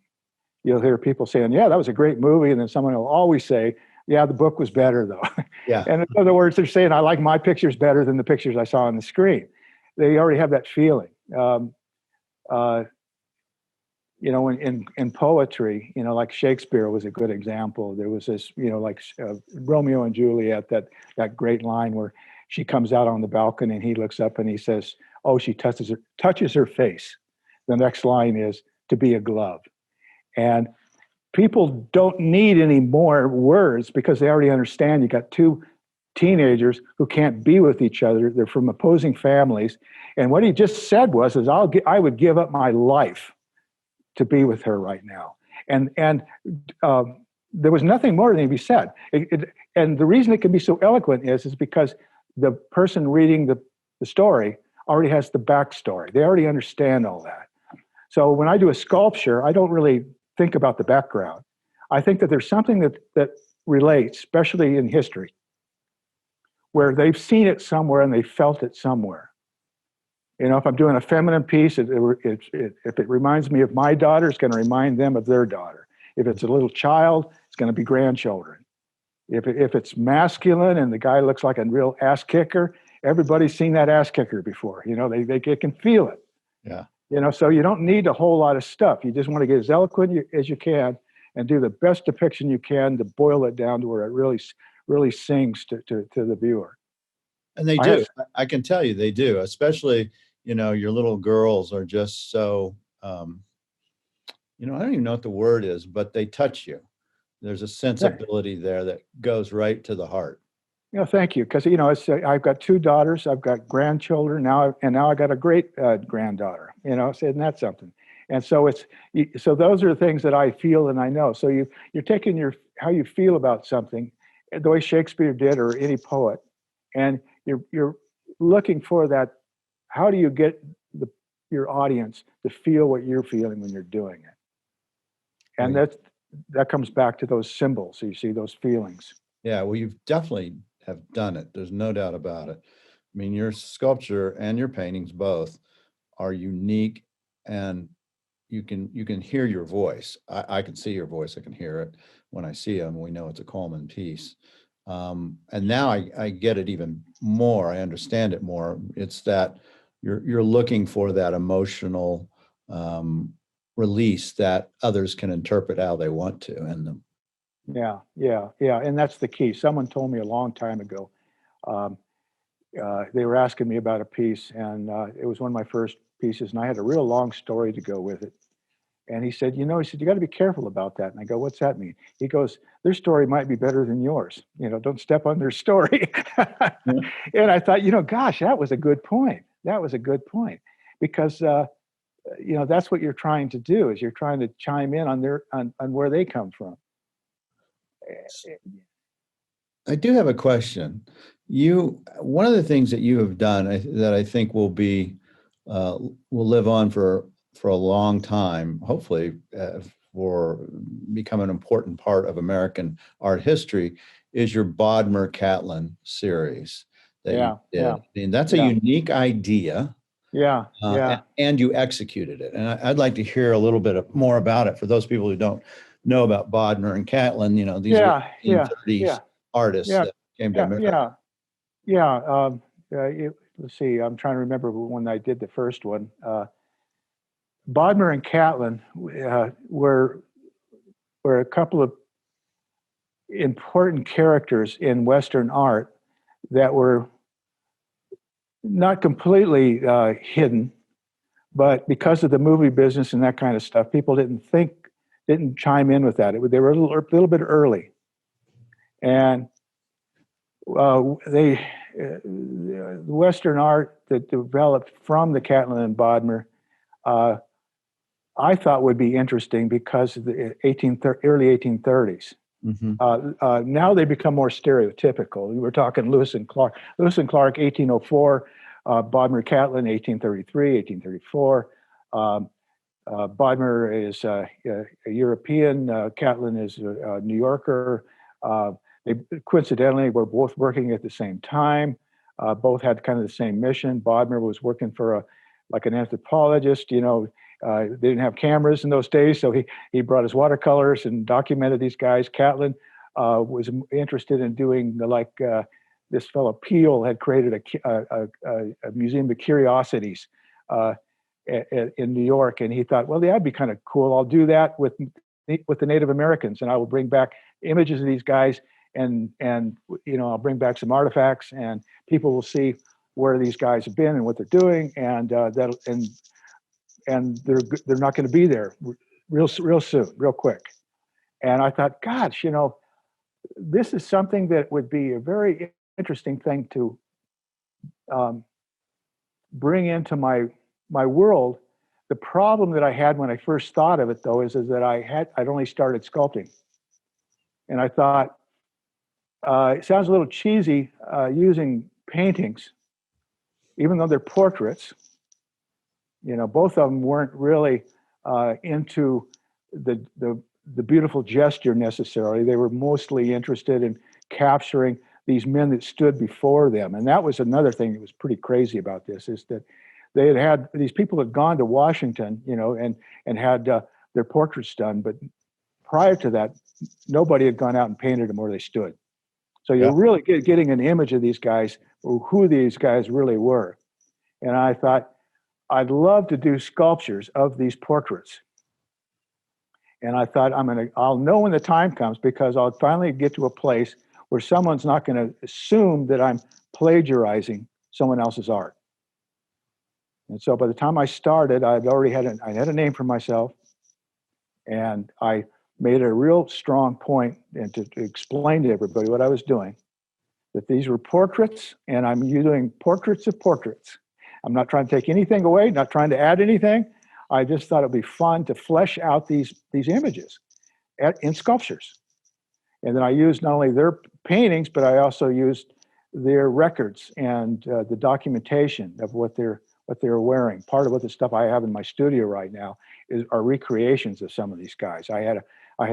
you'll hear people saying, "Yeah, that was a great movie," and then someone will always say, "Yeah, the book was better, though." Yeah. And in other words, they're saying, "I like my pictures better than the pictures I saw on the screen." They already have that feeling. In poetry, like Shakespeare was a good example. There was this, like Romeo and Juliet, that great line where she comes out on the balcony and he looks up and he says, "Oh, she touches her face." The next line is, "to be a glove." And people don't need any more words because they already understand you got two teenagers who can't be with each other. They're from opposing families. And what he just said was, I would give up my life to be with her right now. And there was nothing more than he said. And the reason it can be so eloquent is because the person reading the story already has the backstory. They already understand all that. So when I do a sculpture, I don't really think about the background. I think that there's something that relates, especially in history, where they've seen it somewhere and they felt it somewhere. If I'm doing a feminine piece, if it reminds me of my daughter, it's going to remind them of their daughter. If it's a little child, it's going to be grandchildren. If it's masculine and the guy looks like a real ass kicker, everybody's seen that ass kicker before. They can feel it. Yeah. So you don't need a whole lot of stuff. You just want to get as eloquent as you can and do the best depiction you can to boil it down to where it really sings to the viewer. And they do. I can tell you they do, especially, your little girls are just so, I don't even know what the word is, but they touch you. There's a sensibility there that goes right to the heart. Thank you. Because, I've got 2 daughters, I've got grandchildren now, and now I got a great granddaughter, so isn't that something? And so so those are things that I feel and I know. So you're taking how you feel about something, the way Shakespeare did or any poet, and you're looking for that. How do you get your audience to feel what you're feeling when you're doing it? And that comes back to those symbols. So you see those feelings. Yeah, well, you've definitely have done it. There's no doubt about it. I mean, your sculpture and your paintings both are unique, and you can hear your voice. I can see your voice. I can hear it when I see them. We know it's a Coleman piece. And now I get it even more. I understand it more. It's that you're looking for that emotional release that others can interpret how they want to in them. Yeah. And that's the key. Someone told me a long time ago, they were asking me about a piece, and it was one of my first pieces, and I had a real long story to go with it. And he said, you got to be careful about that. And I go, what's that mean? He goes, their story might be better than yours. Don't step on their story. And I thought, gosh, that was a good point. That was a good point. Because, that's what you're trying to do, is you're trying to chime in on where they come from. I do have a question. One of the things that you have done that I think will live on for a long time, hopefully, for become an important part of American art history, is your Bodmer Catlin series that you did. Yeah. I mean, that's a unique idea. Yeah. And you executed it. And I'd like to hear a little bit more about it for those people who don't know about Bodmer and Catlin. These are 1930s artists that came to America. Let's see. I'm trying to remember when I did the first one. Bodmer and Catlin were a couple of important characters in Western art that were not completely hidden, but because of the movie business and that kind of stuff, people didn't chime in with that. They were a little bit early, and the Western art that developed from the Catlin and Bodmer, I thought would be interesting because of the early 1830s. Mm-hmm. Now they become more stereotypical. We were talking Lewis and Clark. Lewis and Clark, 1804. Bodmer Catlin, 1833, 1834. Bodmer is a European. Catlin is a New Yorker. They coincidentally were both working at the same time. Both had kind of the same mission. Bodmer was working for an anthropologist. They didn't have cameras in those days, so he brought his watercolors and documented these guys. Catlin was interested in doing this fellow Peel had created a museum of curiosities in New York, and he thought, well, that'd be kind of cool. I'll do that with the Native Americans, and I will bring back images of these guys, and I'll bring back some artifacts, and people will see where these guys have been and what they're doing, and they're not going to be there real soon, real quick. And I thought, gosh, this is something that would be a very interesting thing to bring into my world. The problem that I had when I first thought of it, though, is that I'd only started sculpting, and I thought it sounds a little cheesy using paintings, even though they're portraits. Both of them weren't really into the the beautiful gesture necessarily. They were mostly interested in capturing these men that stood before them. And that was another thing that was pretty crazy about this, is that they had these people had gone to Washington, and had their portraits done. But prior to that, nobody had gone out and painted them where they stood. So you're really getting an image of these guys, or who these guys really were. And I thought, I'd love to do sculptures of these portraits. And I thought, I'll know when the time comes, because I'll finally get to a place where someone's not going to assume that I'm plagiarizing someone else's art. And so by the time I started, I had a name for myself, and I made a real strong point and to explain to everybody what I was doing, that these were portraits, and I'm doing portraits of portraits. I'm not trying to take anything away, not trying to add anything. I just thought it'd be fun to flesh out these images in sculptures. And then I used not only their paintings, but I also used their records and the documentation of what they're wearing. Part of what the stuff I have in my studio right now are recreations of some of these guys. I had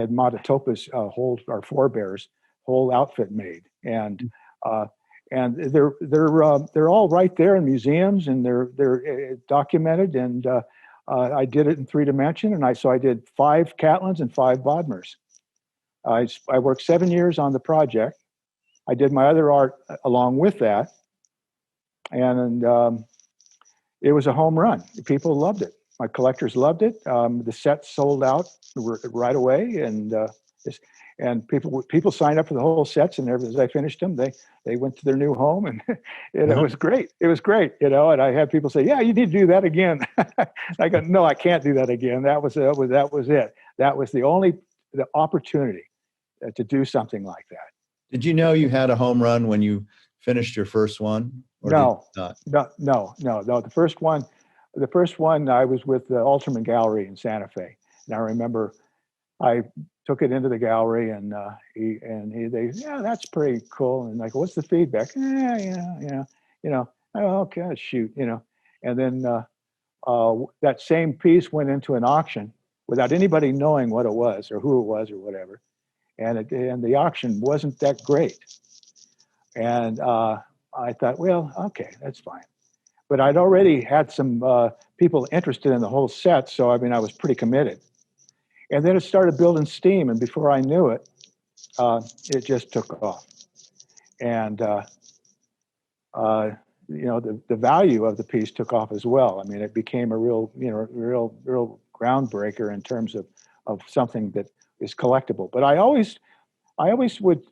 Matatopa's our forebears whole outfit made, and they're all right there in museums, and they're documented. And I did it in 3 dimension, and I did 5 Catlins and 5 Bodmers. I worked 7 years on the project. I did my other art along with that, and it was a home run. People loved it. My collectors loved it. The sets sold out right away, and people signed up for the whole sets. And as I finished them, they went to their new home, and it was great. It was great, And I had people say, "Yeah, you need to do that again." I go, "No, I can't do that again. That was it. That was the opportunity to do something like that." Did you know you had a home run when you finished your first one? Or No. No. The first one I was with the Alterman Gallery in Santa Fe, and I remember I took it into the gallery, and they that's pretty cool. And I go, "What's the feedback?" Oh, okay, shoot, And then that same piece went into an auction without anybody knowing what it was or who it was or whatever, and the auction wasn't that great. And I thought, well, okay, that's fine. But I'd already had some people interested in the whole set, so I was pretty committed. And then it started building steam, and before I knew it, it just took off. And the value of the piece took off as well. It became a real groundbreaker in terms of something that is collectible. But I always would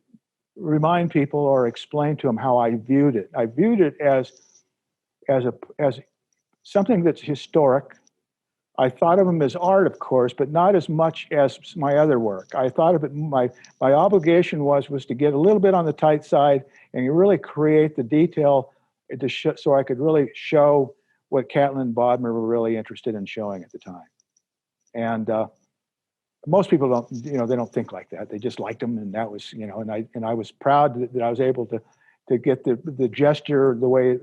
remind people or explain to them how I viewed it. I viewed it as something that's historic. I thought of them as art, of course, but not as much as my other work. I thought of it, my obligation was to get a little bit on the tight side and really create the detail so I could really show what Catlin and Bodmer were really interested in showing at the time. And most people don't, they don't think like that. They just liked them, and that was, and I was proud that I was able to get the gesture the way,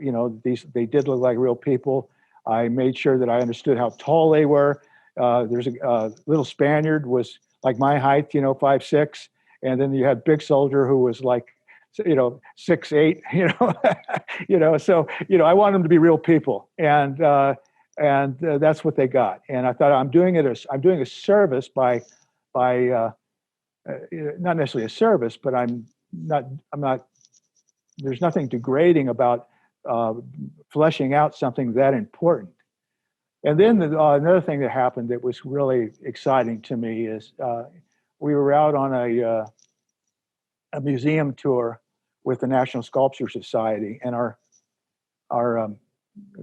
they did look like real people. I made sure that I understood how tall they were. There's a little Spaniard was like my height, 5'6", and then you had Big Soldier who was like, 6'8", So I want them to be real people, and that's what they got. And I thought I'm doing a service by not necessarily a service, but I'm not. There's nothing degrading about fleshing out something that important. And then another thing that happened that was really exciting to me is we were out on a museum tour with the National Sculpture Society, and our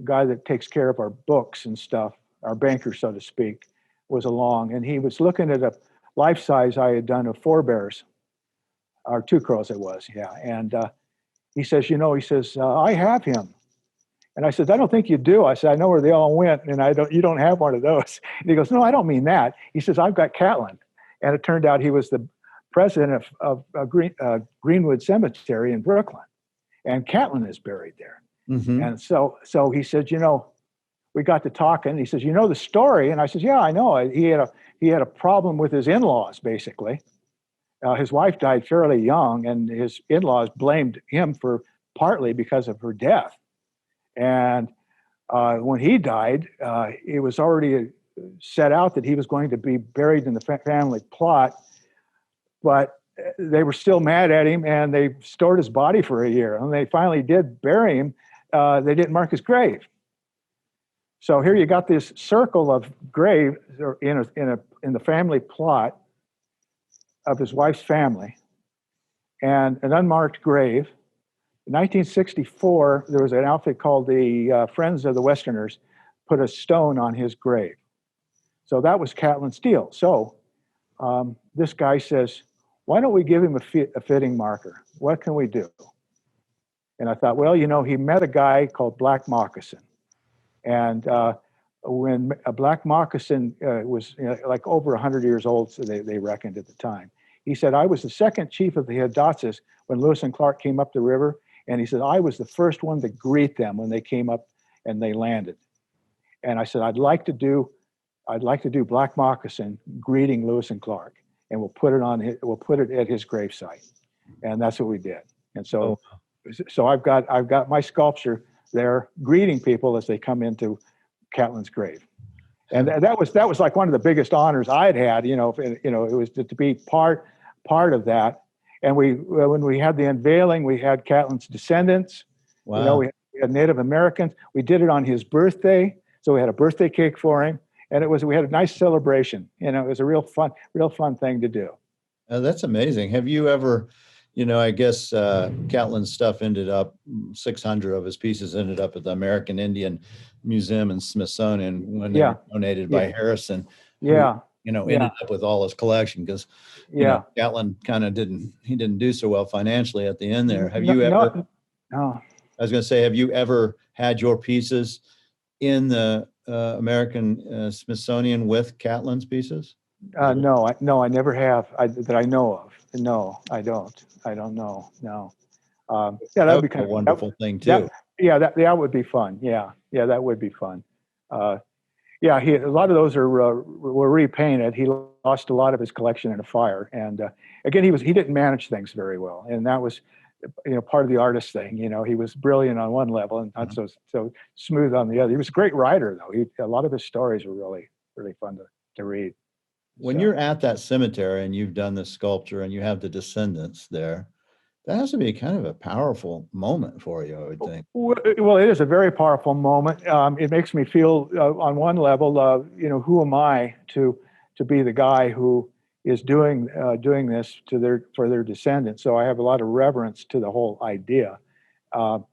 guy that takes care of our books and stuff, our banker, so to speak, was along, and he was looking at a life-size I had done of forebears, or two crows it was, yeah. And he says, I have him. And I said, I don't think you do. I said, I know where they all went, and you don't have one of those. And he goes, no, I don't mean that. He says, I've got Catlin. And it turned out he was the president of Greenwood Cemetery in Brooklyn. And Catlin is buried there. Mm-hmm. And so he said, we got to talking. He says, "You know the story?" And I says, "Yeah, I know. He had a problem with his in-laws, basically. His wife died fairly young, and his in-laws blamed him for partly because of her death. And when he died, it was already set out that he was going to be buried in the family plot, but they were still mad at him, and they stored his body for a year. And when they finally did bury him, they didn't mark his grave. So here you got this circle of grave in the family plot of his wife's family, and an unmarked grave. In 1964, there was an outfit called the Friends of the Westerners, put a stone on his grave. So that was Catlin Steele. So this guy says, "Why don't we give him a fitting marker? What can we do?" And I thought, well, he met a guy called Black Moccasin. And when a Black Moccasin was like over 100 years old, so they reckoned at the time, he said, "I was the second chief of the Hidatsis when Lewis and Clark came up the river." And he said, "I was the first one to greet them when they came up and they landed." And I said, I'd like to do Black Moccasin greeting Lewis and Clark, and we'll put it at his gravesite." And that's what we did. And so I've got my sculpture there greeting people as they come into Catlin's grave. And that was like one of the biggest honors I'd had. It was to be part of that. And when we had the unveiling, we had Catlin's descendants. Wow. We had Native Americans. We did it on his birthday, so we had a birthday cake for him, and we had a nice celebration. It was a real fun thing to do. That's amazing. Have you ever, I guess Catlin's stuff ended up, 600 of his pieces ended up at the American Indian Museum and Smithsonian when they were donated by Harrison. Yeah. Ended up with all his collection because, Catlin kind of didn't do so well financially at the end there. Have you ever? No. I was going to say, have you ever had your pieces in the American Smithsonian with Catlin's pieces? No, I never have that I know of. No, I don't. I don't know. No. That'd be kind of a wonderful thing too. That would be fun. Yeah, that would be fun. A lot of those were repainted. He lost a lot of his collection in a fire, and again, he didn't manage things very well, and that was part of the artist thing. He was brilliant on one level and not so smooth on the other. He was a great writer, though. A lot of his stories were really fun to read. When you're at that cemetery and you've done the sculpture and you have the descendants there, that has to be kind of a powerful moment for you, I would think. Well, it is a very powerful moment. It makes me feel, on one level, who am I to be the guy who is doing this for their descendants? So I have a lot of reverence to the whole idea, and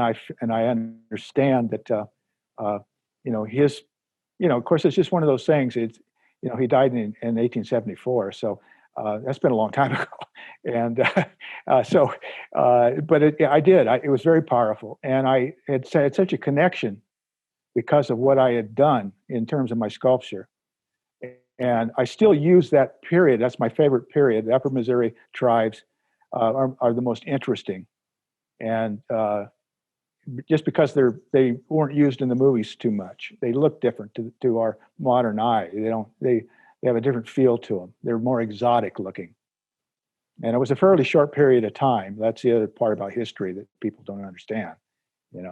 I understand that his, of course, it's just one of those things. It's he died in 1874, so that's been a long time ago, and but I did. It was very powerful, and I had such a connection because of what I had done in terms of my sculpture. And I still use that period. That's my favorite period. The Upper Missouri tribes are the most interesting, and just because they weren't used in the movies too much, they look different to our modern eye. They have a different feel to them. They're more exotic looking, and it was a fairly short period of time. That's the other part about history that people don't understand. When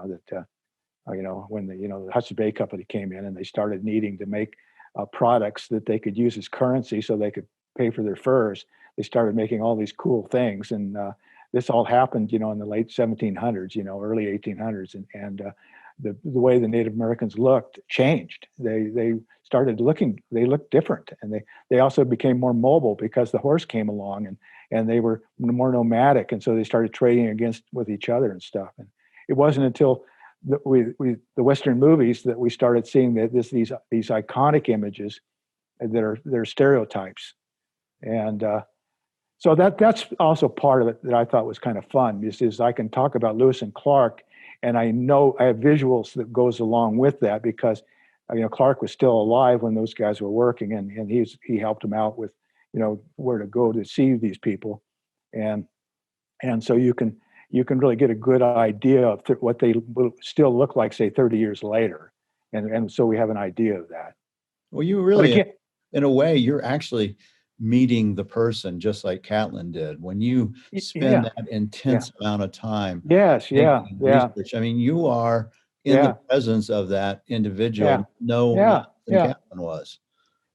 the Hudson Bay Company came in and they started needing to make products that they could use as currency so they could pay for their furs. They started making all these cool things, and this all happened, in the late 1700s, early 1800s, and the way the Native Americans looked changed. They looked different, and they also became more mobile because the horse came along, and they were more nomadic, and so they started trading with each other and stuff. And it wasn't until the Western movies that we started seeing these iconic images that are stereotypes, and so that's also part of it that I thought was kind of fun. Is I can talk about Lewis and Clark, and I know I have visuals that goes along with that because Clark was still alive when those guys were working, and he helped them out with where to go to see these people, and so you can really get a good idea of what they will still look like, say, 30 years later. And so we have an idea of that. Well, you But really, again, in a way, you're actually meeting the person just like Catlin did. When you spend yeah, that yeah, intense amount of time yes, yeah, thinking and yeah, research, I mean, you are in the yeah, presence of that individual yeah, no less yeah, than yeah. Catlin was.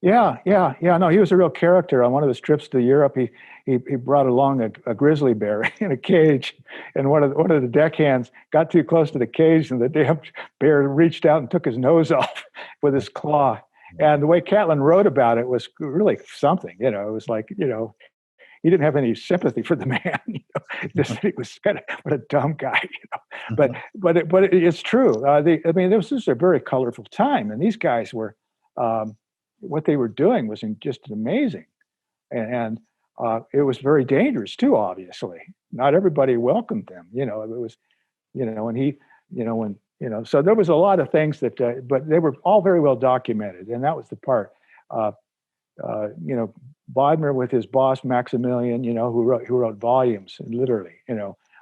Yeah, yeah, yeah. No, he was a real character. On one of his trips to Europe, he brought along a grizzly bear in a cage, and one of the deckhands got too close to the cage, and the damn bear reached out and took his nose off with his claw. And the way Catlin wrote about it was really something. It was like, he didn't have any sympathy for the man. Just he was kind of what a dumb guy. It's true. I mean, this was a very colorful time, and these guys were. What they were doing was just amazing, and it was very dangerous too. Obviously, not everybody welcomed them. It was, and he, when so there was a lot of things that, but they were all very well documented, and that was the part. Uh, Bodmer with his boss Maximilian, who wrote volumes, literally,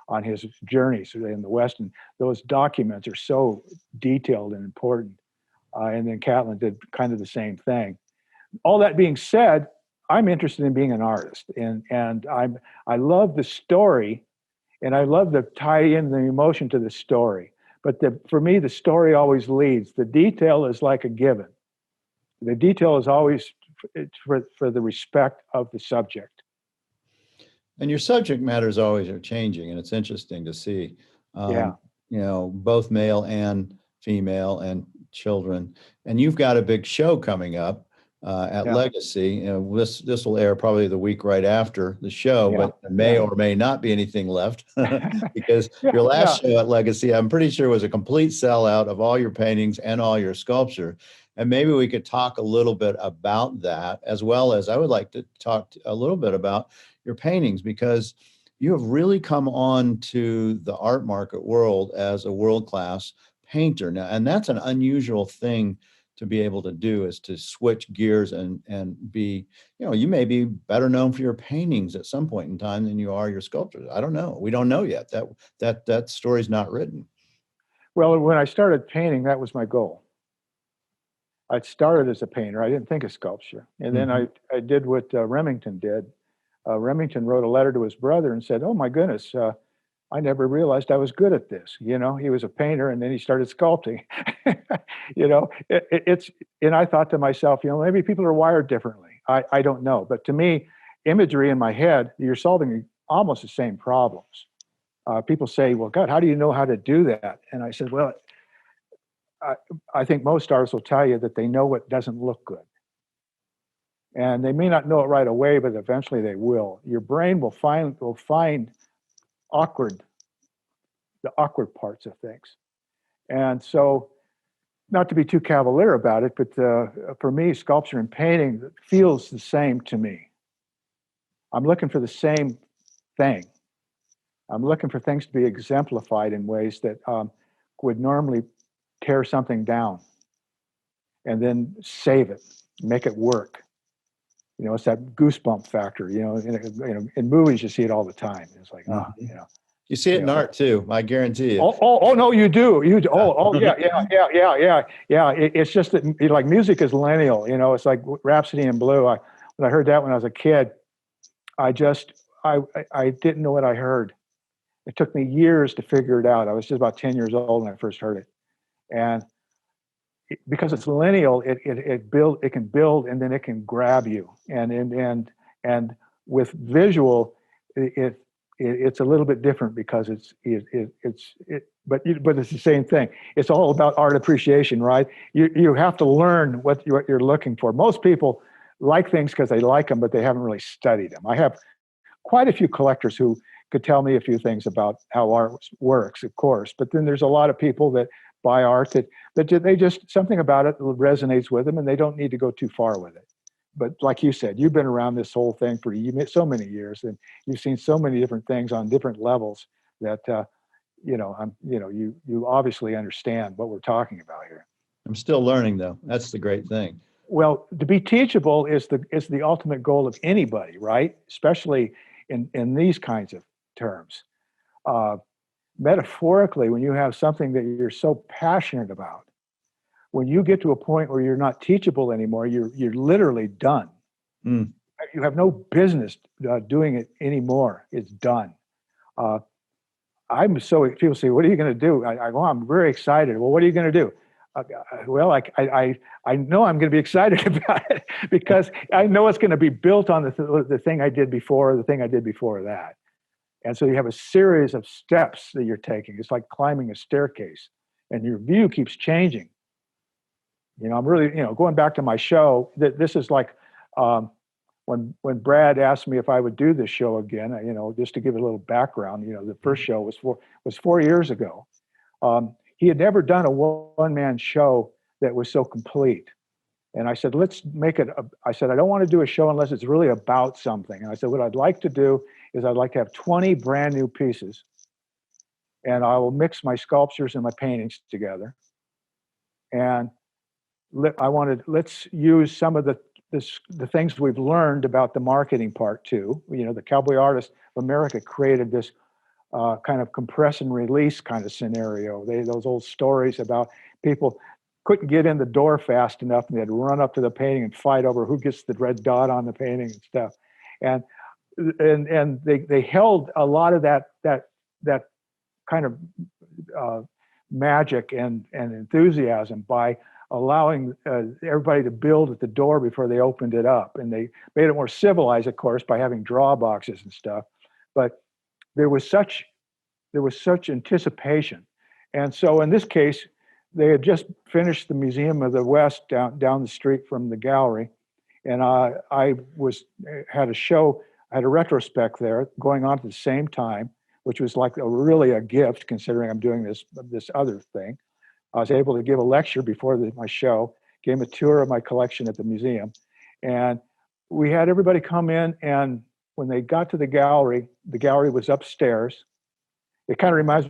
on his journeys in the West, and those documents are so detailed and important. And then Catlin did kind of the same thing. All that being said, I'm interested in being an artist, and I love the story, and I love to tie in the emotion to the story. But for me, the story always leads. The detail is like a given. The detail is always for the respect of the subject. And your subject matters always are changing, and it's interesting to see, Yeah, um, both male and female and children. And you've got a big show coming up at yeah, Legacy. This will air probably the week right after the show, yeah, but there may yeah, or may not be anything left because yeah, your yeah. last show at Legacy, I'm pretty sure, was a complete sellout of all your paintings and all your sculpture. And maybe we could talk a little bit about that, as well as I would like to talk a little bit about your paintings, because you have really come on to the art market world as a world-class painter now, and that's an unusual thing to be able to do, is to switch gears and be, you may be better known for your paintings at some point in time than you are your sculptures. I don't know. We don't know yet. That story's not written. Well, when I started painting, that was my goal. I started as a painter. I didn't think of sculpture, and then Mhm. I did what Remington did. Remington wrote a letter to his brother and said, "Oh my goodness, I never realized I was good at this." He was a painter, and then he started sculpting. It's, and I thought to myself, maybe people are wired differently. I don't know, but to me, imagery in my head, you're solving almost the same problems. People say, "Well, God, how do you know how to do that?" And I said, "Well, I, I think most artists will tell you that they know what doesn't look good." And they may not know it right away, but eventually they will. Your brain will find awkward the awkward parts of things. And so, not to be too cavalier about it, but for me, sculpture and painting feels the same to me. I'm looking for the same thing. I'm looking for things to be exemplified in ways that would normally tear something down and then save it, make it work. It's that goosebump factor. In movies you see it all the time. It's like, Mhm. You see it you in know. art too. I guarantee you. Oh no, you do. You do. Oh Yeah. yeah, yeah. It's just that like music is lineal. It's like Rhapsody in Blue. When I heard that when I was a kid, I just I didn't know what I heard. It took me years to figure it out. I was just about 10 years old when I first heard it, and because it's lineal, it can build and then it can grab you, and with visual, it's a little bit different because but it's the same thing. It's all about art appreciation, right? You have to learn what you're looking for. Most people like things because they like them, but they haven't really studied them. I have quite a few collectors who could tell me a few things about how art works, of course. But then there's a lot of people that buy art that they just, something about it resonates with them, and they don't need to go too far with it. But like you said, you've been around this whole thing for so many years, and you've seen so many different things on different levels that you obviously understand what we're talking about here. I'm still learning though. That's the great thing. Well, to be teachable is the ultimate goal of anybody, right? Especially in these kinds of terms. Uh, Metaphorically, when you have something that you're so passionate about, when you get to a point where you're not teachable anymore, you're literally done. Mm. You have no business doing it anymore. It's done. People say, what are you going to do? I go, I'm very excited. Well, what are you going to do? Well, I know I'm going to be excited about it because I know it's going to be built on the thing I did before, the thing I did before that. And so you have a series of steps that you're taking. It's like climbing a staircase, and your view keeps changing. I'm really, going back to my show, this is like when Brad asked me if I would do this show again, just to give a little background, the first show was 4 years ago. He had never done a one-man show that was so complete. And I said, let's make it, I said, I don't want to do a show unless it's really about something. And I said, what I'd like to do is I'd like to have 20 brand new pieces, and I will mix my sculptures and my paintings together. And let's use some of the things we've learned about the marketing part too. The Cowboy Artists of America created this kind of compress and release kind of scenario. Those old stories about people couldn't get in the door fast enough, and they'd run up to the painting and fight over who gets the red dot on the painting and stuff. And they held a lot of that kind of magic and enthusiasm by allowing everybody to build at the door before they opened it up. And they made it more civilized, of course, by having draw boxes and stuff. But there was such anticipation. And so in this case, they had just finished the Museum of the West down the street from the gallery. And I had a retrospect there going on at the same time, which was like really a gift considering I'm doing this other thing. I was able to give a lecture before my show, gave a tour of my collection at the museum. And we had everybody come in, and when they got to the gallery was upstairs. It kind of reminds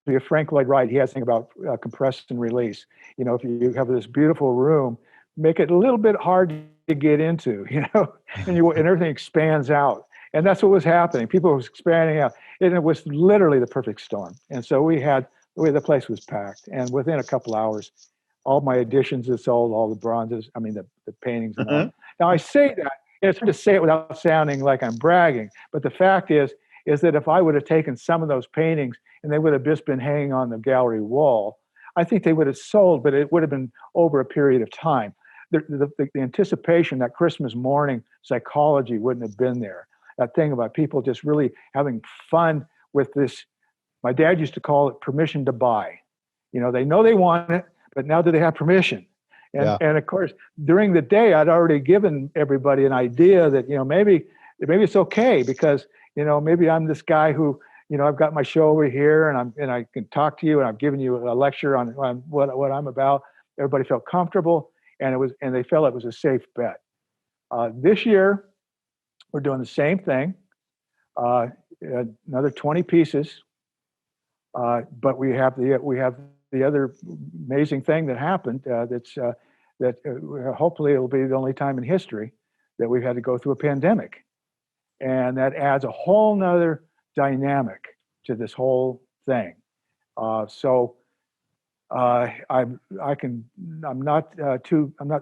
me of Frank Lloyd Wright. He has a thing about compress and release. If you have this beautiful room, make it a little bit hard to get into, and everything expands out. And that's what was happening. People were expanding out. And it was literally the perfect storm. And so the place was packed. And within a couple hours, all my editions had sold, all the bronzes, the paintings and all. Now I say that, and it's hard to say it without sounding like I'm bragging, but the fact is that if I would have taken some of those paintings and they would have just been hanging on the gallery wall, I think they would have sold, but it would have been over a period of time. The anticipation, that Christmas morning psychology wouldn't have been there. That thing about people just really having fun with this. My dad used to call it permission to buy. They know they want it, but now do they have permission? And of course, during the day, I'd already given everybody an idea that, maybe it's okay because, maybe I'm this guy who, I've got my show over here and I can talk to you and I've given you a lecture on what I'm about. Everybody felt comfortable and they felt it was a safe bet. This year, we're doing the same thing, another 20 pieces, but we have the other amazing thing that happened. That hopefully it'll be the only time in history that we've had to go through a pandemic, and that adds a whole nother dynamic to this whole thing. I'm not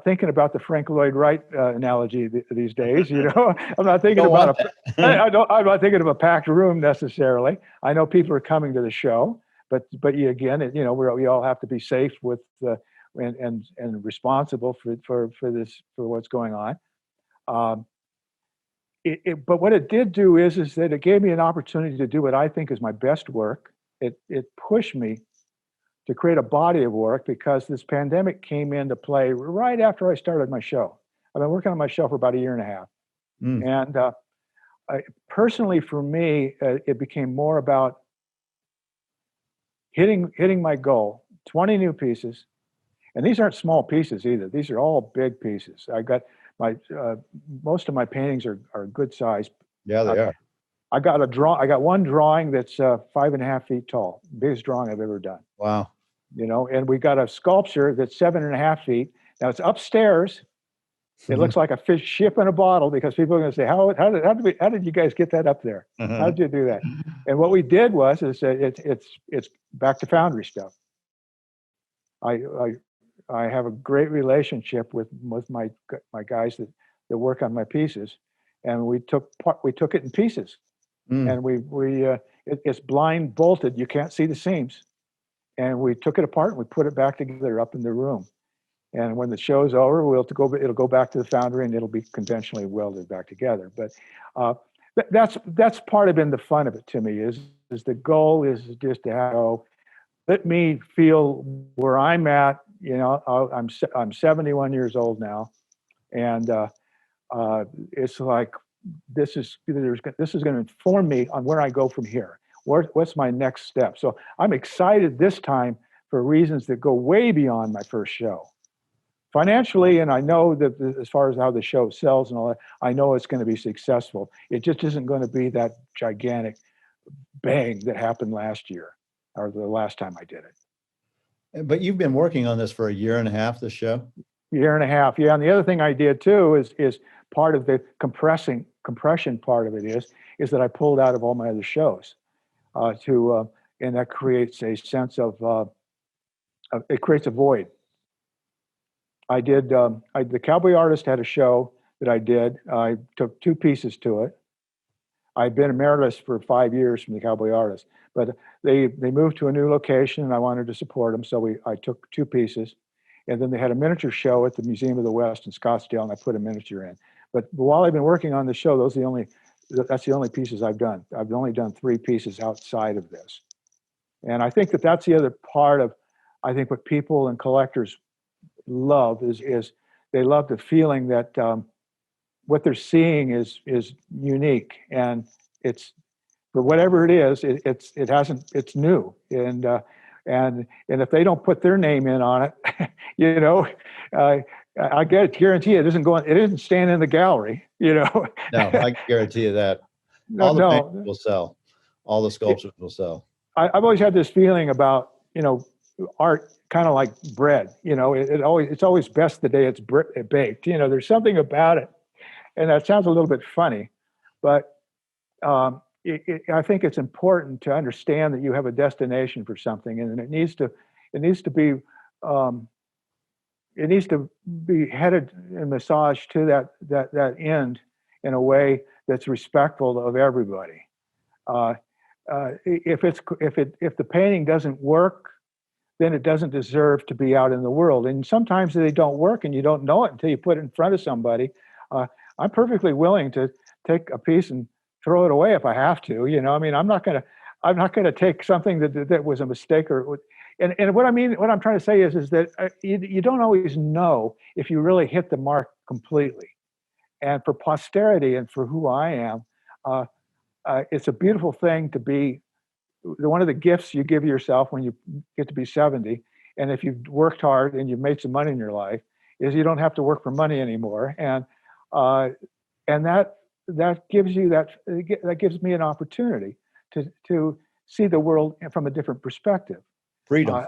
thinking about the Frank Lloyd Wright analogy these days. I'm not thinking I'm not thinking of a packed room necessarily. I know people are coming to the show, but again, we all have to be safe with and responsible for what's going on. But what it did do is that it gave me an opportunity to do what I think is my best work. It pushed me to create a body of work because this pandemic came into play right after I started my show. I've been working on my show for about a year and a half. And personally, for me, it became more about hitting my goal, 20 new pieces. And these aren't small pieces either. These are all big pieces. I got most of my paintings are good size. Yeah, they are. I got one drawing that's 5.5 feet tall, biggest drawing I've ever done. Wow. And we got a sculpture that's 7.5 feet. Now it's upstairs. It looks like a fish ship in a bottle because people are going to say, how did you guys get that up there? How did you do that? And what we did it's back to foundry stuff. I I have a great relationship with my guys that work on my pieces, and we took it in pieces, Mm. and it's blind bolted. You can't see the seams, and we took it apart and we put it back together up in the room. And when the show's over, it'll go back to the foundry and it'll be conventionally welded back together. But that's part of been the fun of it to me is the goal is just to have, let me feel where I'm at. You know, I'm 71 years old now, and it's like this is going to inform me on where I go from here. What's my next step? So I'm excited this time for reasons that go way beyond my first show. Financially, and I know that as far as how the show sells and all that, I know it's going to be successful. It just isn't going to be that gigantic bang that happened last year or the last time I did it. But you've been working on this for a year and a half, the show? Year and a half, yeah. And the other thing I did too is part of the compression part of it is that I pulled out of all my other shows and that creates a sense of it creates a void. I did, the Cowboy Artist had a show that I did. I took 2 pieces to it. I've been emeritus for 5 years from the Cowboy Artist, but they moved to a new location and I wanted to support them. So I took 2 pieces, and then they had a miniature show at the Museum of the West in Scottsdale, and I put a miniature in. But while I've been working on the show, that's the only pieces I've done. I've only done 3 pieces outside of this. And I think that's the other part of, I think what people and collectors love is they love the feeling that what they're seeing is unique, and it's, for whatever it is, it's new, and if they don't put their name in on it, you know, I guarantee it isn't staying in the gallery, you know. No, I guarantee you that. All the paintings will sell. All the sculptures will sell. I've always had this feeling about, you know, art kind of like bread, you know, it's always best the day it's baked. You know, there's something about it, and that sounds a little bit funny, but I think it's important to understand that you have a destination for something, and it needs to be headed and massaged to that end in a way that's respectful of everybody. If the painting doesn't work, then it doesn't deserve to be out in the world. And sometimes they don't work and you don't know it until you put it in front of somebody. I'm perfectly willing to take a piece and throw it away if I have to. You know, I mean, I'm not gonna take something that was a mistake and what I'm trying to say is that you don't always know if you really hit the mark completely. And for posterity and for who I am, it's a beautiful thing to be. One of the gifts you give yourself when you get to be 70, and if you've worked hard and you've made some money in your life, is you don't have to work for money anymore, and that gives me an opportunity to see the world from a different perspective. Freedom.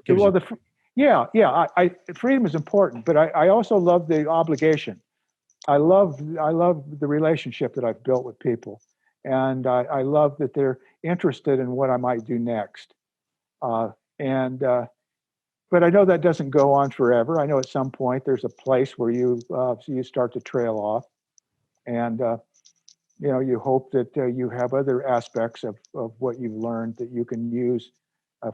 Freedom is important, but I also love the obligation. I love the relationship that I've built with people, and I love that they're interested in what I might do next. But I know that doesn't go on forever. I know at some point there's a place where you start to trail off, and you know, you hope that you have other aspects of what you've learned that you can use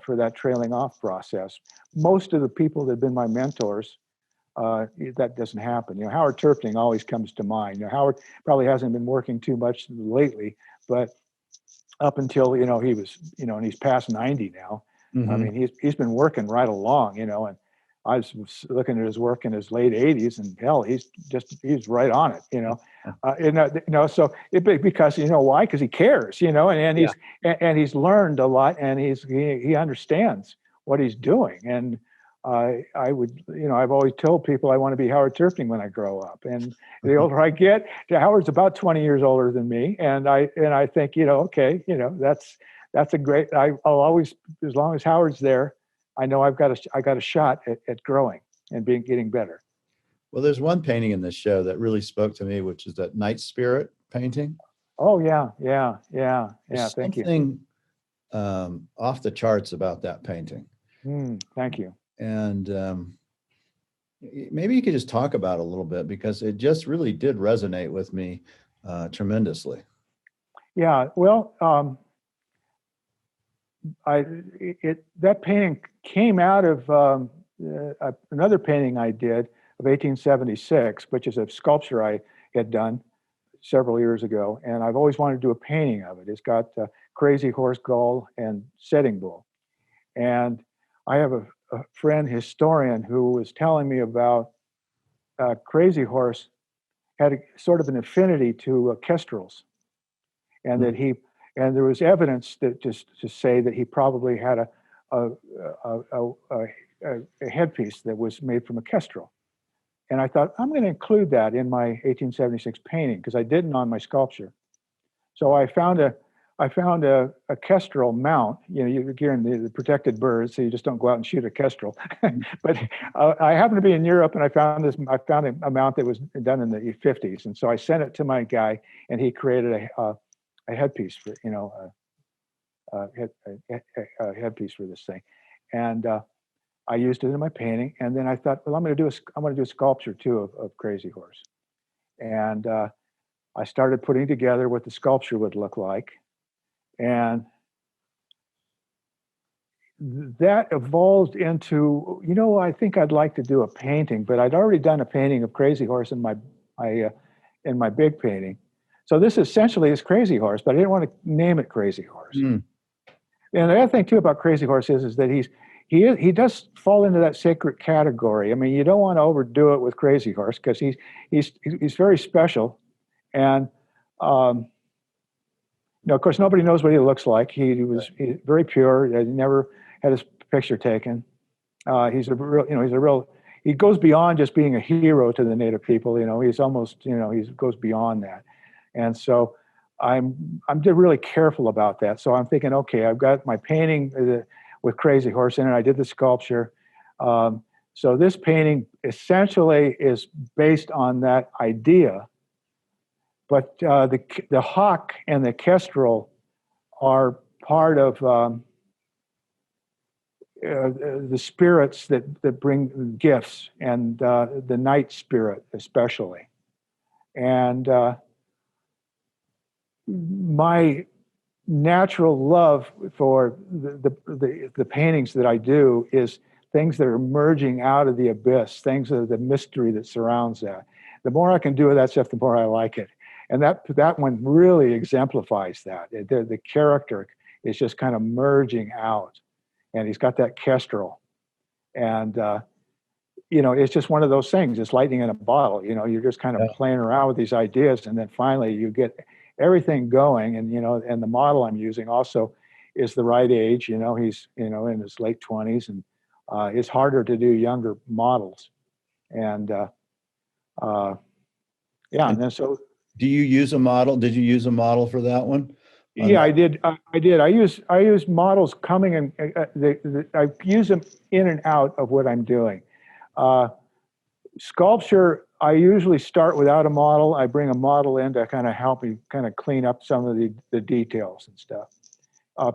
for that trailing off process. Most of the people that have been my mentors, that doesn't happen. You know, Howard Turpning always comes to mind. You know, Howard probably hasn't been working too much lately, but up until, you know, he was, you know, and he's past 90 now. Mm-hmm. I mean, he's been working right along, you know, and I was looking at his work in his late 80s, and hell, he's right on it, you know. So because, you know why? Because he cares, you know, and he's learned a lot, and he understands what he's doing. And I would, you know, I've always told people I want to be Howard Turpning when I grow up. And the older I get, Howard's about 20 years older than me, and I think, you know, okay, you know, that's a great. I'll always, as long as Howard's there, I know I got a shot at growing and getting better. Well, there's one painting in this show that really spoke to me, which is that Night Spirit painting. Oh yeah. Thank you. Something off the charts about that painting. Thank you. And Maybe you could just talk about it a little bit, because it just really did resonate with me tremendously. Yeah, well, that painting came out of another painting I did of 1876, which is a sculpture I had done several years ago, and I've always wanted to do a painting of it. It's got Crazy Horse Gull and Setting Bull, and I have a friend historian who was telling me about Crazy Horse had sort of an affinity to kestrels, and that there was evidence that just to say that he probably had a headpiece that was made from a kestrel. And I thought, I'm going to include that in my 1876 painting, because I didn't on my sculpture. So I found a kestrel mount. You know, you're in the protected birds, so you just don't go out and shoot a kestrel. But I happened to be in Europe, and I found a mount that was done in the 50s, and so I sent it to my guy, and he created a headpiece for, you know, a headpiece for this thing, and I used it in my painting. And then I thought, well, I'm going to do a sculpture too of Crazy Horse, and I started putting together what the sculpture would look like, and that evolved into, you know, I think I'd like to do a painting, but I'd already done a painting of Crazy Horse in my big painting. So this essentially is Crazy Horse, but I didn't want to name it Crazy Horse. And the other thing too about Crazy Horse is that he does fall into that sacred category. I mean, you don't want to overdo it with Crazy Horse, because he's very special, and you know, of course, nobody knows what he looks like. He's very pure. He never had his picture taken. He goes beyond just being a hero to the Native people. You know, he's almost, you know, he goes beyond that. And so I'm really careful about that. So I'm thinking, okay, I've got my painting with Crazy Horse in it. I did the sculpture. So this painting essentially is based on that idea. But the hawk and the kestrel are part of the spirits that bring gifts, and the night spirit especially. And my natural love for the paintings that I do is things that are emerging out of the abyss, things of the mystery that surrounds that. The more I can do of that stuff, the more I like it. And that one really exemplifies that. The character is just kind of merging out, and he's got that kestrel, and you know, it's just one of those things. It's lightning in a bottle. You know, you're just kind of playing around with these ideas, and then finally you get everything going. And you know, and the model I'm using also is the right age. You know, he's, you know, in his late 20s, and it's harder to do younger models, and yeah, and then so. Do you use a model? Did you use a model for that one? Yeah, I did. I did. I use models coming in. I use them in and out of what I'm doing. Sculpture, I usually start without a model. I bring a model in to kind of help me kind of clean up some of the details and stuff.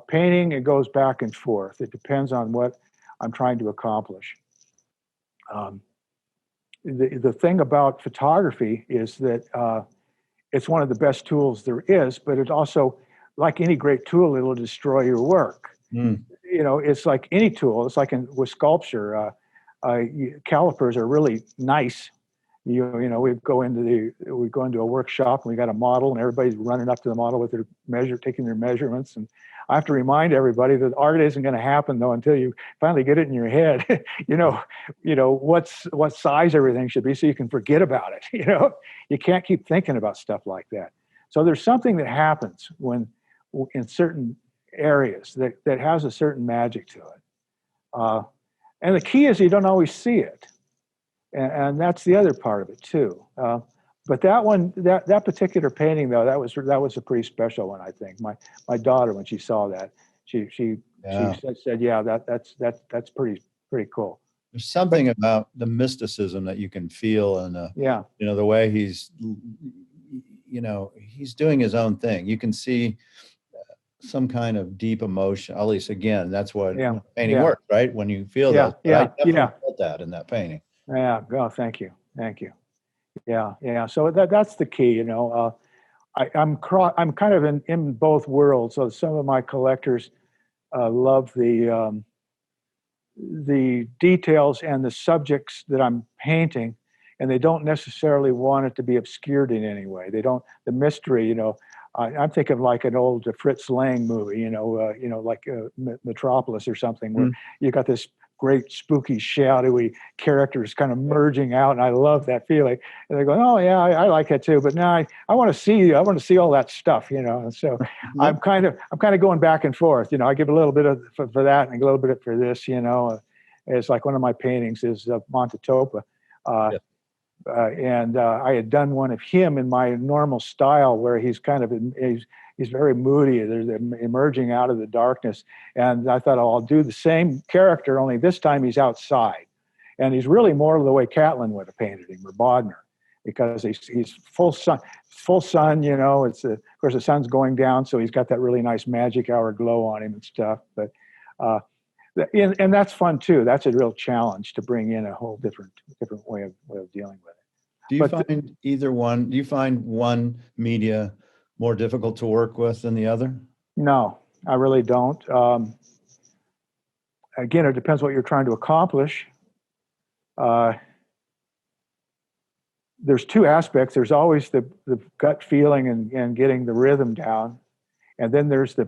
Painting, it goes back and forth. It depends on what I'm trying to accomplish. The thing about photography is that it's one of the best tools there is, but it also, like any great tool, it'll destroy your work. You know, it's like any tool. It's like with sculpture, calipers are really nice. You know, we go into a workshop, and we got a model, and everybody's running up to the model with taking their measurements. And I have to remind everybody that art isn't going to happen though until you finally get it in your head. you know what size everything should be, so you can forget about it. You know, you can't keep thinking about stuff like that. So there's something that happens when in certain areas that has a certain magic to it. And the key is you don't always see it. And that's the other part of it too. But that one, that particular painting though, that was a pretty special one, I think. My daughter, when she saw that, she said, yeah, that's pretty cool. There's something about the mysticism that you can feel, and you know, the way he's, you know, he's doing his own thing. You can see some kind of deep emotion. At least, again, that's what painting works, right? When you feel that. I definitely felt that in that painting. Yeah. Oh, thank you. Thank you. Yeah. Yeah. So that's the key, I'm kind of in both worlds. So some of my collectors love the details and the subjects that I'm painting, and they don't necessarily want it to be obscured in any way. They don't the mystery. I'm thinking of like an old Fritz Lang movie. Like Metropolis or something, where Mm. you got this great spooky shadowy characters kind of merging out, and I love that feeling. And they're going, oh yeah, I like that too, but now I want to see all that stuff. And so Yep. I'm kind of going back and forth. I give a little bit of for that and a little bit for this. It's like one of my paintings is Montetopa, uh, Yeah. and I had done one of him in my normal style, where he's kind of he's very moody. There's emerging out of the darkness, and I thought, oh, I'll do the same character, only this time he's outside, and he's really more the way Catlin would have painted him, or Bodmer, because he's full sun. Full sun, it's of course the sun's going down, so he's got that really nice magic hour glow on him and stuff. But and that's fun too. That's a real challenge to bring in a whole different way of dealing with it. Do you find either one? Do you find one media more difficult to work with than the other? No, I really don't. Again, it depends what you're trying to accomplish. There's two aspects. There's always the gut feeling and getting the rhythm down, and then there's the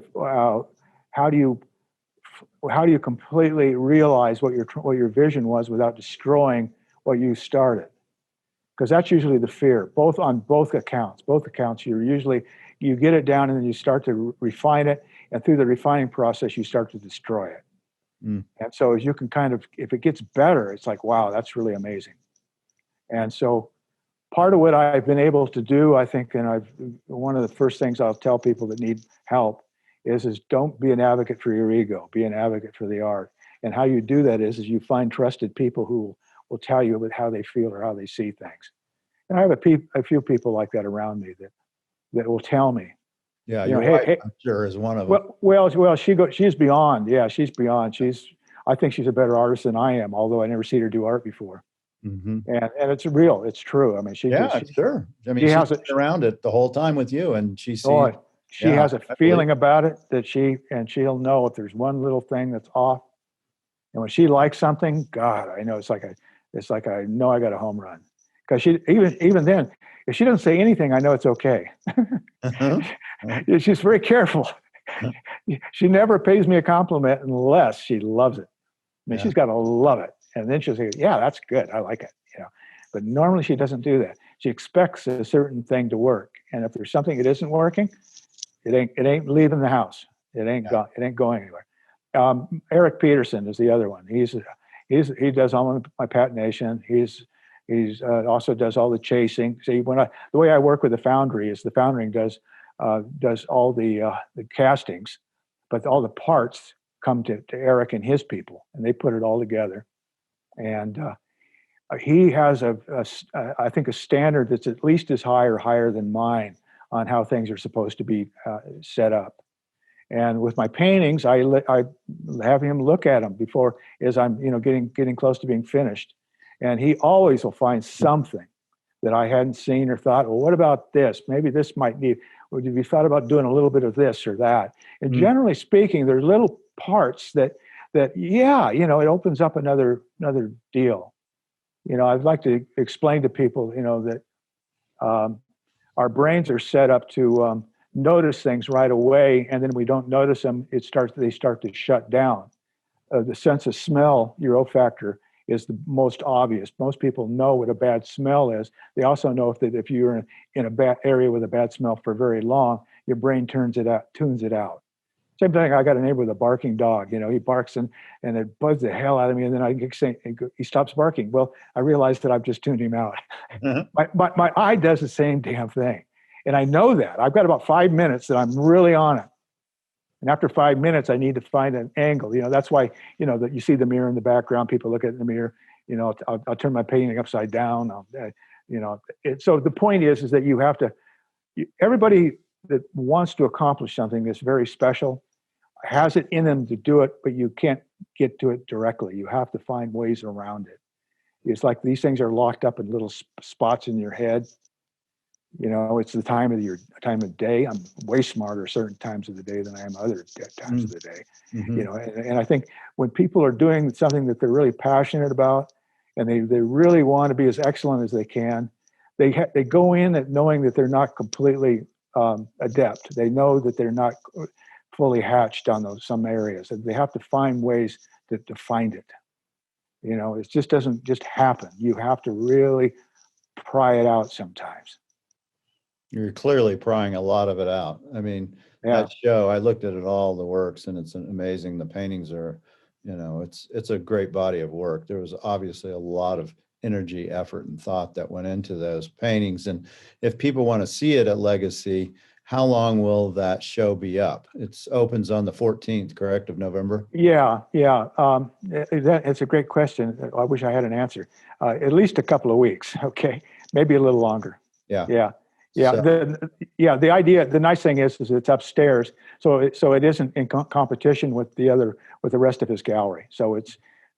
how do you completely realize what your vision was without destroying what you started? Because that's usually the fear. On both accounts, you get it down and then you start to refine it, and through the refining process, you start to destroy it. Mm. And so as you can if it gets better, it's like, wow, that's really amazing. And so part of what I've been able to do, I think, and one of the first things I'll tell people that need help is don't be an advocate for your ego, be an advocate for the art. And how you do that is you find trusted people who will tell you about how they feel or how they see things. And I have a few people like that around me that will tell me. Yeah, your wife, I'm sure, is one of them. Well, she's beyond. Yeah, she's beyond. I think she's a better artist than I am, although I never seen her do art before. Mm-hmm. And it's real. It's true. I mean, sure. I mean, she's been around it the whole time with you, and she has a feeling about it that she'll know if there's one little thing that's off. And when she likes something, God, I know it's like I know I got a home run. Because she even then, if she doesn't say anything, I know it's okay. Uh-huh. She's very careful. She never pays me a compliment unless she loves it. I mean, she's got to love it. And then she'll say, yeah, that's good. I like it. But normally she doesn't do that. She expects a certain thing to work. And if there's something that isn't working, it ain't leaving the house. It ain't going anywhere. Eric Peterson is the other one. He does all my patination. He's also does all the chasing. See, the way I work with the foundry is the foundry does all the castings, but all the parts come to Eric and his people, and they put it all together. And he has I think a standard that's at least as high or higher than mine on how things are supposed to be set up. And with my paintings, I have him look at them before, as I'm getting close to being finished, and he always will find something that I hadn't seen or thought, well, what about this? Maybe this might need. Would you thought about doing a little bit of this or that? And generally speaking, there's little parts that it opens up another deal. I'd like to explain to people, that our brains are set up to notice things right away, and then we don't notice them. They start to shut down. The sense of smell, your olfactor, is the most obvious. Most people know what a bad smell is. They also know if you're in a bad area with a bad smell for very long, your brain tunes it out. Same thing. I got a neighbor with a barking dog. He barks and it bugs the hell out of me. And then he stops barking. Well, I realized that I've just tuned him out. Uh-huh. My eye does the same damn thing. And I know that. I've got about 5 minutes that I'm really on it. And after 5 minutes, I need to find an angle. That's why, that you see the mirror in the background. People look at the mirror. I'll turn my painting upside down. So the point is that you have to, everybody that wants to accomplish something that's very special has it in them to do it, but you can't get to it directly. You have to find ways around it. It's like these things are locked up in little spots in your head. It's the time of day. I'm way smarter certain times of the day than I am other times of the day. Mm-hmm. And I think when people are doing something that they're really passionate about, and they really want to be as excellent as they can, they go in at knowing that they're not completely adept. They know that they're not fully hatched on some areas, and they have to find ways to find it. It just doesn't just happen. You have to really pry it out sometimes. You're clearly prying a lot of it out. I mean, Yeah. that show, I looked at it all, the works, and it's amazing. The paintings are, it's a great body of work. There was obviously a lot of energy, effort, and thought that went into those paintings. And if people want to see it at Legacy, how long will that show be up? It opens on the 14th, correct, of November? Yeah. It's a great question. I wish I had an answer. At least a couple of weeks, okay? Maybe a little longer. Yeah. Yeah. The idea, the nice thing is it's upstairs, so it isn't in competition with the rest of his gallery. So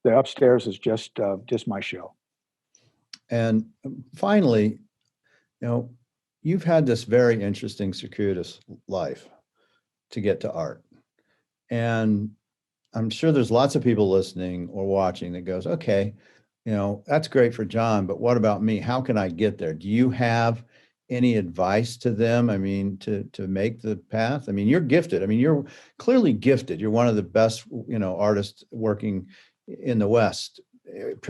the upstairs is just my show. And finally, you've had this very interesting, circuitous life to get to art. And I'm sure there's lots of people listening or watching that goes, okay, that's great for John, but what about me? How can I get there? Do you have any advice to them? I mean, to make the path? I mean, you're gifted. I mean, you're clearly gifted. You're one of the best, artists working in the West.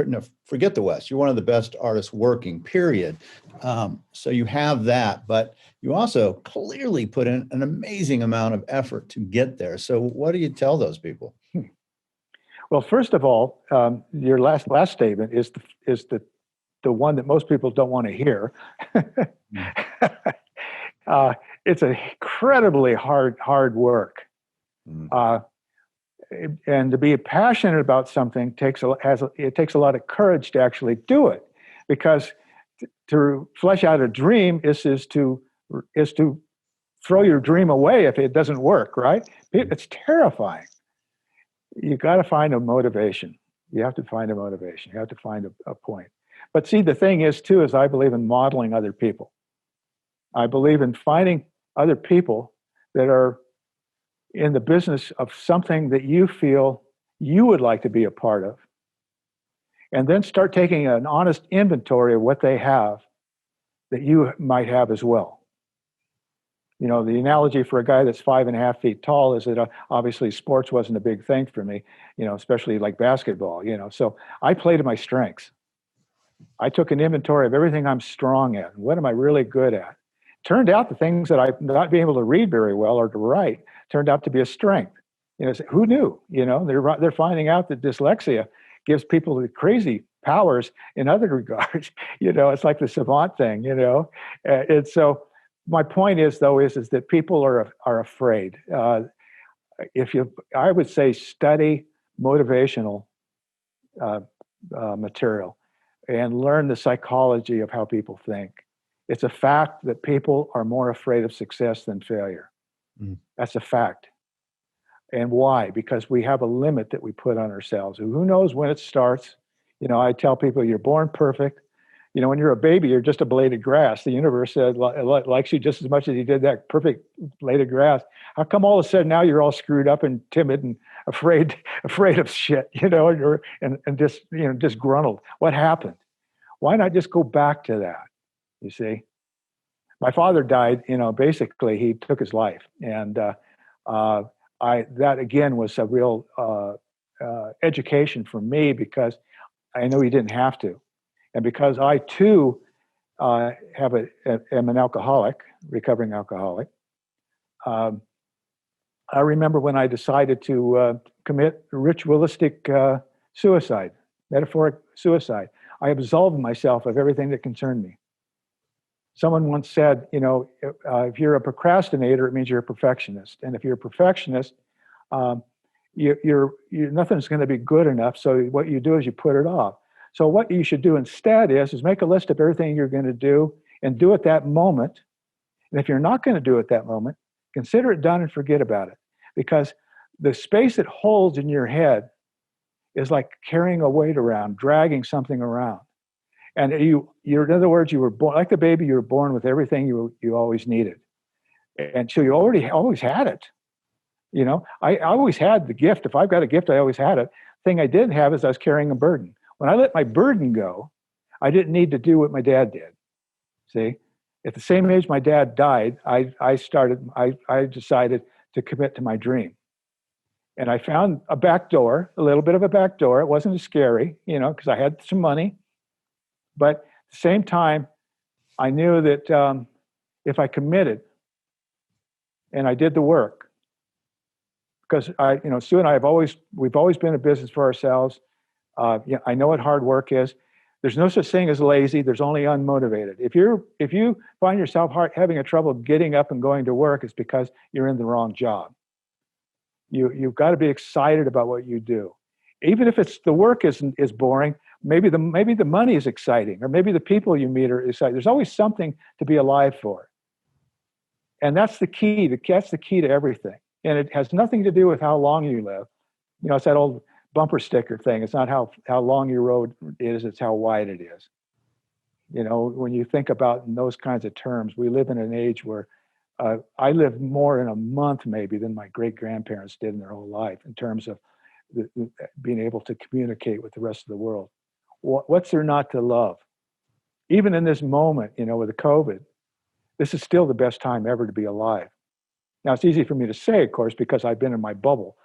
No, forget the West. You're one of the best artists working, period. So you have that, but you also clearly put in an amazing amount of effort to get there. So what do you tell those people? Well, first of all, your last statement is the one that most people don't want to hear. It's incredibly hard work. And to be passionate about something takes a lot of courage to actually do it, because to flesh out a dream is to throw your dream away if it doesn't work, right? It's terrifying. You got to find a motivation. You have to find a motivation. You have to find a point. But see, the thing is too, is I believe in modeling other people. I believe in finding other people that are in the business of something that you feel you would like to be a part of, and then start taking an honest inventory of what they have that you might have as well. The analogy for a guy that's 5.5 feet tall is that obviously sports wasn't a big thing for me, especially like basketball, so I played to my strengths. I took an inventory of everything I'm strong at. What am I really good at? Turned out the things that I'm not being able to read very well or to write turned out to be a strength. Who knew? They're finding out that dyslexia gives people the crazy powers in other regards. It's like the savant thing. And so my point is, though, is that people are afraid. I would say study motivational material and learn the psychology of how people think. It's a fact that people are more afraid of success than failure. That's a fact. And why? Because we have a limit that we put on ourselves. Who knows when it starts? I tell people, you're born perfect. When you're a baby, you're just a blade of grass. The universe likes you just as much as you did that perfect blade of grass. How come all of a sudden now you're all screwed up and timid and afraid of shit, and just disgruntled? What happened? Why not just go back to that? You see, my father died. Basically he took his life, and that again was a real education for me, because I know he didn't have to. And because I too am an alcoholic, recovering alcoholic, I remember when I decided to commit ritualistic suicide, metaphoric suicide. I absolved myself of everything that concerned me. Someone once said, if you're a procrastinator, it means you're a perfectionist. And if you're a perfectionist, nothing's going to be good enough. So what you do is you put it off. So what you should do instead is make a list of everything you're going to do and do it that moment. And if you're not going to do it that moment, consider it done and forget about it. Because the space it holds in your head is like carrying a weight around, dragging something around. And you're, in other words, you were born like the baby. You were born with everything you always needed, and so you always had it. I always had the gift. If I've got a gift, I always had it. Thing I didn't have is I was carrying a burden. When I let my burden go, I didn't need to do what my dad did. See, at the same age my dad died, I decided to commit to my dream. And I found a back door, a little bit of a back door. It wasn't as scary, because I had some money. But at the same time, I knew that if I committed and I did the work, because Sue and I we've always been in business for ourselves. I know what hard work is. There's no such thing as lazy. There's only unmotivated. If you find yourself having a trouble getting up and going to work, it's because you're in the wrong job. You've got to be excited about what you do, even if the work is boring. Maybe the money is exciting, or maybe the people you meet are exciting. There's always something to be alive for, and that's the key. That's the key to everything. And it has nothing to do with how long you live. It's that old bumper sticker thing. It's not how long your road is, it's how wide it is. When you think about in those kinds of terms, we live in an age where I lived more in a month maybe than my great-grandparents did in their whole life in terms of being able to communicate with the rest of the world. What's there not to love? Even in this moment, with the COVID, this is still the best time ever to be alive. Now, it's easy for me to say, of course, because I've been in my bubble,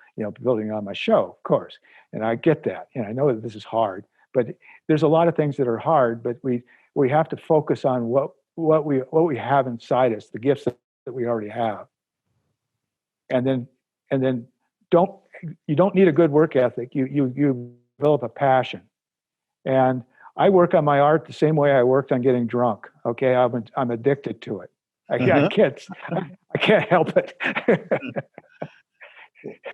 building on my show, of course. And I get that. And I know that this is hard, but there's a lot of things that are hard, but we have to focus on what we have inside us, the gifts that we already have. And then you don't need a good work ethic. You develop a passion. And I work on my art the same way I worked on getting drunk. Okay. I'm addicted to it. I can't help it.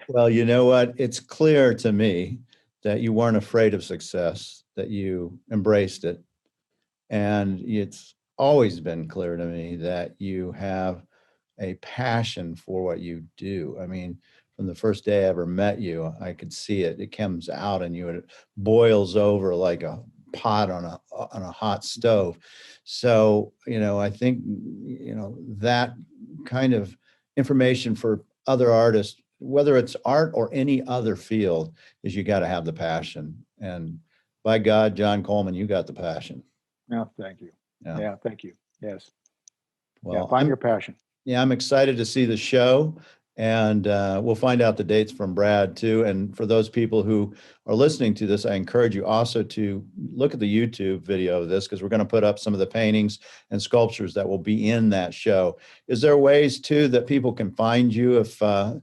Well, you know what? It's clear to me that you weren't afraid of success, that you embraced it. And it's always been clear to me that you have a passion for what you do. I mean, from the first day I ever met you, I could see it. It comes out in you and it boils over like a pot on a hot stove. So, I think, that kind of information for other artists, whether it's art or any other field, is you got to have the passion. And by God, John Coleman, you got the passion. Yeah, thank you. Yeah, thank you. Yes. Well, find your passion. Yeah, I'm excited to see the show. And we'll find out the dates from Brad too. And for those people who are listening to this, I encourage you also to look at the YouTube video of this, because we're going to put up some of the paintings and sculptures that will be in that show. Is there ways too that people can find you, if website,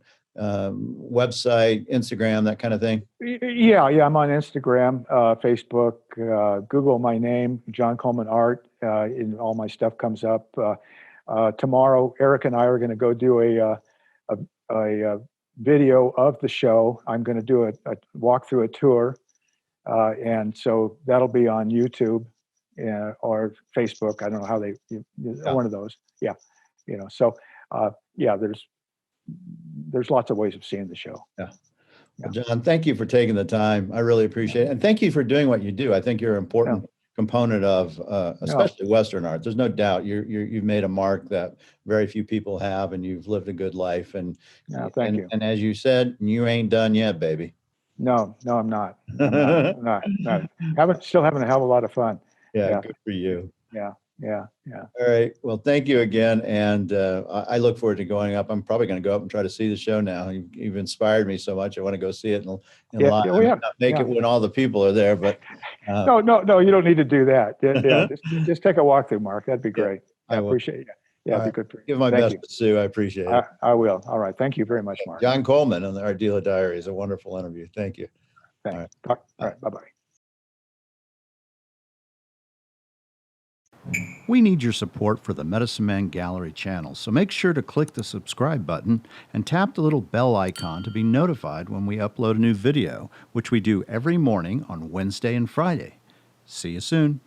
Instagram, that kind of thing? Yeah, I'm on Instagram, Facebook, Google my name, John Coleman Art, and all my stuff comes up. Tomorrow, Eric and I are going to go do a video of the show. I'm going to do a walk through a tour, and so that'll be on YouTube or Facebook. I don't know how one of those. Yeah, So there's lots of ways of seeing the show. Yeah. Well, John, thank you for taking the time. I really appreciate it, and thank you for doing what you do. I think you're an important component of especially Western art. There's no doubt you've made a mark that very few people have, and you've lived a good life. And thank you. And as you said, you ain't done yet, baby. No, I'm not. I'm not. Still having a hell of a lot of fun. Yeah. Good for you. Yeah. All right. Well, thank you again. And I look forward to going up. I'm probably going to go up and try to see the show now. You've inspired me so much. I want to go see it in live. Not make it when all the people are there, but no, you don't need to do that. Just take a walk through, Mark. That'd be great. I appreciate it. Yeah, it'd be good for you. Give my best to Sue. I appreciate it. I will. All right. Thank you very much, Mark. John Coleman on the Art Dealer Diary is a wonderful interview. Thank you. Thanks. All right. Bye-bye. We need your support for the Medicine Man Gallery channel, so make sure to click the subscribe button and tap the little bell icon to be notified when we upload a new video, which we do every morning on Wednesday and Friday. See you soon.